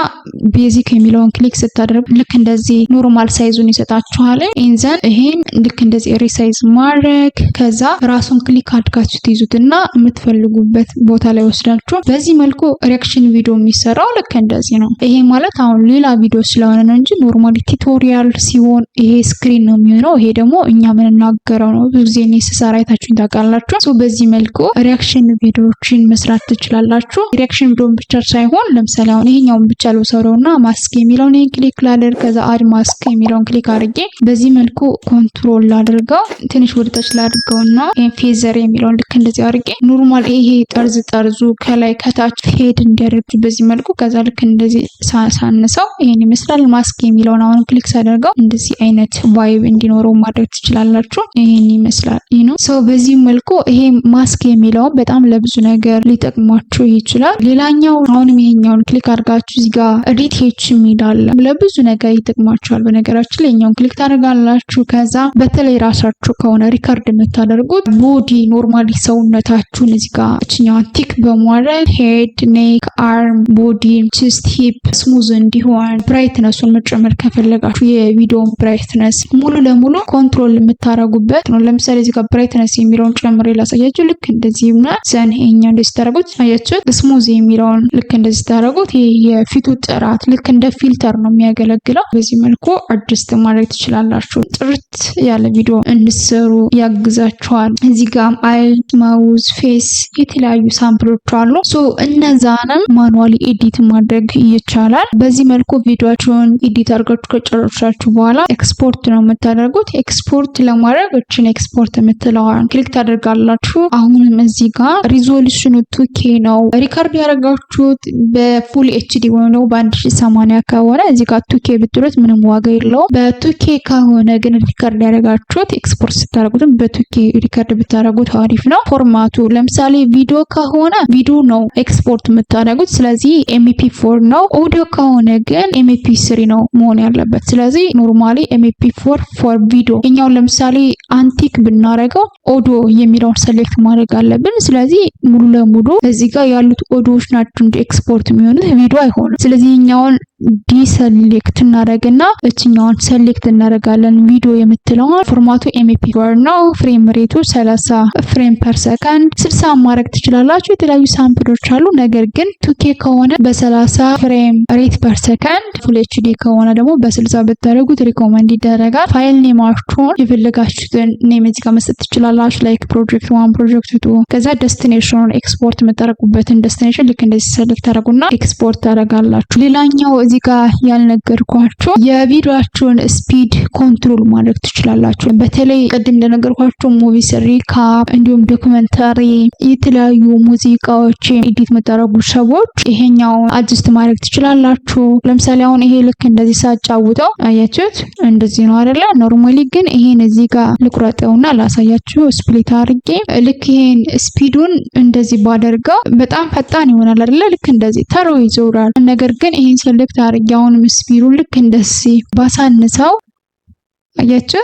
ቤዚክ የሚለውን ክሊክ ስታደርጉ ልክ እንደዚህ ኖርማል ሳይዙን ይሰጣችኋል። ኢንዘን ይሄን ልክ እንደዚህ ሪሳይዝ ማድረግ ከዛ ራሱን ክሊክ አድርጋችሁ ትይዙትና የምትፈልጉበት ቦታ ላይ ወስዳችሁ በዚህ መልኩ ሪአክሽን ቪዲዮ የሚሰራው ልክ እንደዚህ ነው። ይሄ ማለት አሁን ሌላ ቪዲዮ ስለሆነ ነው እንጂ ኖርማሊ ቱቶሪያል ሲሆን ይሄ ስክሪን ነው የሚሆነው። ይሄ ደግሞ እኛ የምንናገረው ነው። ብዙ ጊዜ እኔ ስሰራ አይታችሁኝ ታውቃላችሁ። ሶ በዚህ መልኩ ሪአክሽን ቪዲዮዎችን መስራት ትችላላችሁ። ሪአክሽን ቪዲዮን ብቻ ሳይሆን ለምሳሌ አሁን ይሄኛውን ብቻ ልውሰደውና ማስክ የሚለውን ክሊክ ላድርግ። ከዛ አድ ማስክ የሚለውን ክሊክ አድርጌ በዚህ መልኩ ኮንትሮል ላድርገው፣ ትንሽ ወደ ታች ላድርገውና ፌዘር የሚለውን ልክ እንደዚህ አድርጌ ኖርማል ይሄ ጠርዙ ከላይ ከታች ሄድ እንዲያደርግ በዚህ መልኩ ከዛ ልክ እንደዚህ ሳነሰው ይሄን ይመስላል። ማስክ የሚለውን አሁን ክሊክ ሳደርገው እንደዚህ አይነት ቫይብ እንዲኖረው ማድረግ ትችላላችሁ። ይሄን ይመስላል ሶ በዚህ መልኩ ይሄ ማስክ የሚለውን በጣም ለብዙ ነገር ሊጠቅማችሁ ይችላል። ሌላኛው አሁንም ይሄኛውን ክሊክ አድርጋችሁ እዚህ ጋር ኤዲት ሄች የሚላል ለብዙ ነገር ይጠቅማችኋል። በነገራችን ላይ ይሄኛውን ክሊክ ታደርጋላችሁ። ከዛ በተለይ ራሳችሁ ከሆነ ሪከርድ የምታደርጉት ቦዲ ኖርማሊ ሰውነታችሁን እዚህ ጋር እችኛዋን ቲክ በማድረግ ሄድ፣ ኔክ፣ አርም፣ ቦዲ፣ ቼስት፣ ሂፕ ስሙዝ እንዲሆን ብራይትነሱን መጨመር ከፈለጋችሁ የቪዲዮን ብራይትነስ ሙሉ ለሙሉ ኮንትሮል የምታደርጉበት ነው። ለምሳሌ እዚህ ጋር ብራይትነስ የሚለውን ጨምሬ ላሳያችሁ። ልክ እንደዚህ ነው ዘን ይሄኛው እንደዚህ ታደርጉት። አያችሁ ስሙዝ የሚለውን ልክ እንደዚህ ታደርጉት። ይሄ የፊቱ ጥራት ልክ እንደ ፊልተር ነው የሚያገለግለው። በዚህ መልኩ አድጀስት ማድረግ ትችላላችሁ። ጥርት ያለ ቪዲዮ እንድትሰሩ ያግዛችኋል። እዚህ ጋር አይ፣ ማውዝ፣ ፌስ የተለያዩ ሳምፕሎች አሉ። ሶ እነዛንም ማኑዋሊ ኤዲት ማድረግ ይቻላል። በዚህ መልኩ ቪዲዮአችሁን ኤዲት አድርጋችሁ ከጨረሳችሁ በኋላ ኤክስፖርት ነው የምታደርጉት። ኤክስፖርት ለማድረግ እችን ኤክስፖርት የምትለዋን ክሊክ ታደርጋላችሁ። አሁንም እዚህ ጋር ሪዞሉሽኑ 2K ነው። ሪከርድ ያደረጋችሁት በፉል ኤችዲ ወይ ነው በ1080 ከሆነ እዚህ ጋር 2K ብትሉት ምንም ዋጋ የለውም። በ2K ከሆነ ግን ሪከርድ ያደረጋችሁት ኤክስፖርት ስታደርጉትም በ2K ሪከርድ ብታደርጉት አሪፍ ነው። ፎርማቱ ለምሳሌ ቪዲዮ ከሆነ ቪዲዮ ነው ኤክስፖርት የምታደርጉት፣ ስለዚህ MP4 ነው። ኦዲዮ ከሆነ ግን MP3 ነው መሆን ያለበት። ስለዚህ ኖርማሊ MP4 ፎር ቪዲዮ። እኛው ለምሳሌ አንቲክ ብናረገው ኦዲዮ የሚለውን ሰሌክት ማድረግ አለብን። ስለዚህ ሙሉ ለሙሉ እዚህ ጋር ያሉት ኦዲዮዎች ናቸው እንጂ ኤክስፖርት የሚሆኑት ቪዲዮ አይሆንም። ስለዚህ እኛውን ዲሰሌክት እናደርግና እችኛውን ሰሌክት እናደርጋለን። ቪዲዮ የምትለውን ፎርማቱ MP4 ነው። ፍሬም ሬቱ 30 ፍሬም ፐር ሰከንድ 60 ማድረግ ትችላላችሁ። የተለያዩ ሳምፕሎች አሉ። ነገር ግን 2K ከሆነ በ30 ፍሬም ሬት ፐር ሰከንድ፣ ፉል ኤችዲ ከሆነ ደግሞ በ60 ብታደርጉት ሪኮመንድ ይደረጋል። ፋይል ኔማችሁን የፈለጋችሁትን ኔም እዚህ ጋር መስጠት ትችላላችሁ። ላይክ ፕሮጀክት 1 ፕሮጀክት 2 ከዛ ዴስቲኔሽኑን ኤክስፖርት የምታደርጉበትን ዴስቲኔሽን ልክ እንደዚህ ሰሌክት ታደርጉና ኤክስፖርት ታደርጋላችሁ። ሌላኛው እዚህ ጋር ያልነገርኳችሁ የቪዲዮአችሁን ስፒድ ኮንትሮል ማድረግ ትችላላችሁ። በተለይ ቅድም እንደነገርኳችሁ ሙቪስ ሪካፕ እንዲሁም ዶክመንታሪ የተለያዩ ሙዚቃዎች ኤዲት መታረጉ ሰዎች ይሄኛውን አጅስት ማድረግ ትችላላችሁ። ለምሳሌ አሁን ይሄ ልክ እንደዚህ ሳጫውተው አያችሁት እንደዚህ ነው አይደለ? ኖርማሊ ግን ይሄን እዚህ ጋር ልቁረጠውና ላሳያችሁ ስፕሊት አድርጌ ልክ ይሄን ስፒዱን እንደዚህ ባደርገው በጣም ፈጣን ይሆናል አይደለ? ልክ እንደዚህ ተሮ ይዞራል። ነገር ግን ይሄን ሰሌክት አድርጌ አሁንም ስፒዱን ልክ እንደዚህ ባሳንሰው አያችሁ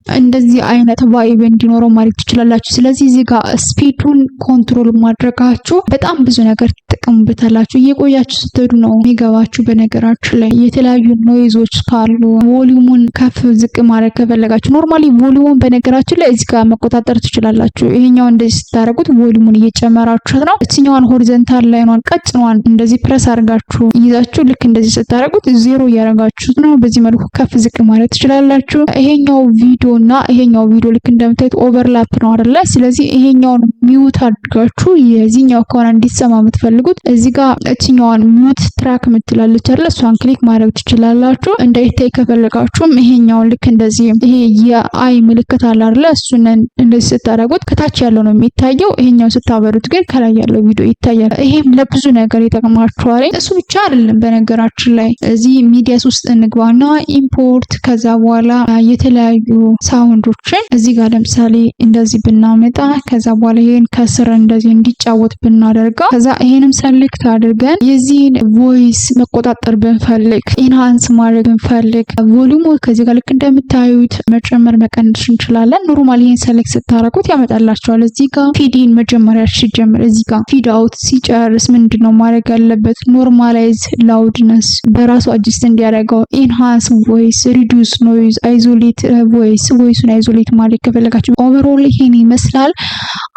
እንደዚህ አይነት ቫይብ እንዲኖረው ማለት ትችላላችሁ። ስለዚህ እዚህ ጋር ስፒዱን ኮንትሮል ማድረጋችሁ በጣም ብዙ ነገር ትጠቀሙበታላችሁ። እየቆያችሁ ስትሄዱ ነው የሚገባችሁ። በነገራችን ላይ የተለያዩ ኖይዞች ካሉ ቮሊዩሙን ከፍ ዝቅ ማድረግ ከፈለጋችሁ ኖርማሊ ቮሊዩሙን በነገራችን ላይ እዚህ ጋር መቆጣጠር ትችላላችሁ። ይሄኛው እንደዚህ ስታደርጉት ቮሊዩሙን እየጨመራችሁት ነው። እቺኛዋን ሆሪዞንታል ላይኗን ቀጭኗን እንደዚህ ፕረስ አድርጋችሁ ይዛችሁ ልክ እንደዚህ ስታደርጉት ዜሮ እያደረጋችሁት ነው። በዚህ መልኩ ከፍ ዝቅ ማድረግ ትችላላችሁ። ይሄኛው ቪዲዮ እና ይሄኛው ቪዲዮ ልክ እንደምታዩት ኦቨርላፕ ነው አይደለ? ስለዚህ ይሄኛውን ሚውት አድርጋችሁ የዚህኛው ከሆነ እንዲሰማ የምትፈልጉት እዚህ ጋር እቺኛዋን ሚውት ትራክ የምትላለች አይደለ? እሷን ክሊክ ማድረግ ትችላላችሁ። እንዳይታይ ከፈለጋችሁም ይሄኛውን ልክ እንደዚህ ይሄ የአይ ምልክት አለ አይደለ? እሱን እንደዚህ ስታደርጉት ከታች ያለው ነው የሚታየው። ይሄኛው ስታበሩት ግን ከላይ ያለው ቪዲዮ ይታያል። ይሄም ለብዙ ነገር ይጠቅማችኋል። እሱ ብቻ አይደለም በነገራችን ላይ እዚህ ሚዲያስ ውስጥ እንግባና ኢምፖርት ከዛ በኋላ የተለያዩ ሳውንዶችን እዚህ ጋር ለምሳሌ እንደዚህ ብናመጣ ከዛ በኋላ ይሄን ከስር እንደዚህ እንዲጫወት ብናደርገው ከዛ ይሄንም ሰሌክት አድርገን የዚህን ቮይስ መቆጣጠር ብንፈልግ ኢንሃንስ ማድረግ ብንፈልግ ቮሊዩሙ ከዚህ ጋር ልክ እንደምታዩት መጨመር መቀነስ እንችላለን። ኖርማሊ ይሄን ሰሌክት ስታረጉት ያመጣላችኋል። እዚህ ጋር ፊዲን መጀመሪያ ሲጀምር እዚህ ጋር ፊድ አውት ሲጨርስ ምንድነው ማድረግ ያለበት? ኖርማላይዝ ላውድነስ በራሱ አጅስት እንዲያደርገው፣ ኢንሃንስ ቮይስ፣ ሪዱስ ኖይዝ፣ አይዞሌት ቮይስ ቮይሱን አይዞሌት ማድረግ ከፈለጋችሁ ኦቨርኦል ይሄን ይመስላል።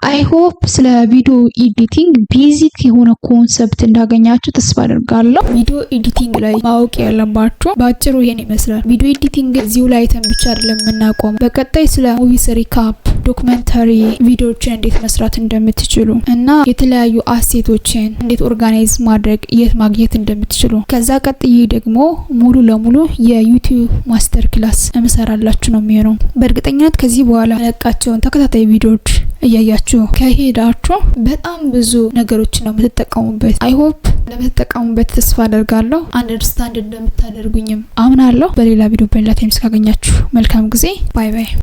አይ ሆፕ ስለ ቪዲዮ ኤዲቲንግ ቤዚክ የሆነ ኮንሰፕት እንዳገኛችሁ ተስፋ አደርጋለሁ። ቪዲዮ ኤዲቲንግ ላይ ማወቅ ያለባችሁ በአጭሩ ይሄን ይመስላል። ቪዲዮ ኤዲቲንግ እዚሁ ላይ አይተን ብቻ አይደለም የምናቆመው። በቀጣይ ስለ ሙቪስ ሪካፕ፣ ዶክመንታሪ ቪዲዮዎችን እንዴት መስራት እንደምትችሉ እና የተለያዩ አሴቶችን እንዴት ኦርጋናይዝ ማድረግ የት ማግኘት እንደምትችሉ ከዛ ቀጥዬ ደግሞ ሙሉ ለሙሉ የዩቲዩብ ማስተር ክላስ እመሰራላችሁ ነው የሚሆነው። በእርግጠኝነት ከዚህ በኋላ ለቃቸውን ተከታታይ ቪዲዮዎች እያያችሁ ከሄዳችሁ በጣም ብዙ ነገሮችን ነው የምትጠቀሙበት። አይ ሆፕ እንደምትጠቀሙበት ተስፋ አደርጋለሁ። አንደርስታንድ እንደምታደርጉኝም አምናለሁ። በሌላ ቪዲዮ በሌላ ታይም እስካገኛችሁ መልካም ጊዜ። ባይ ባይ።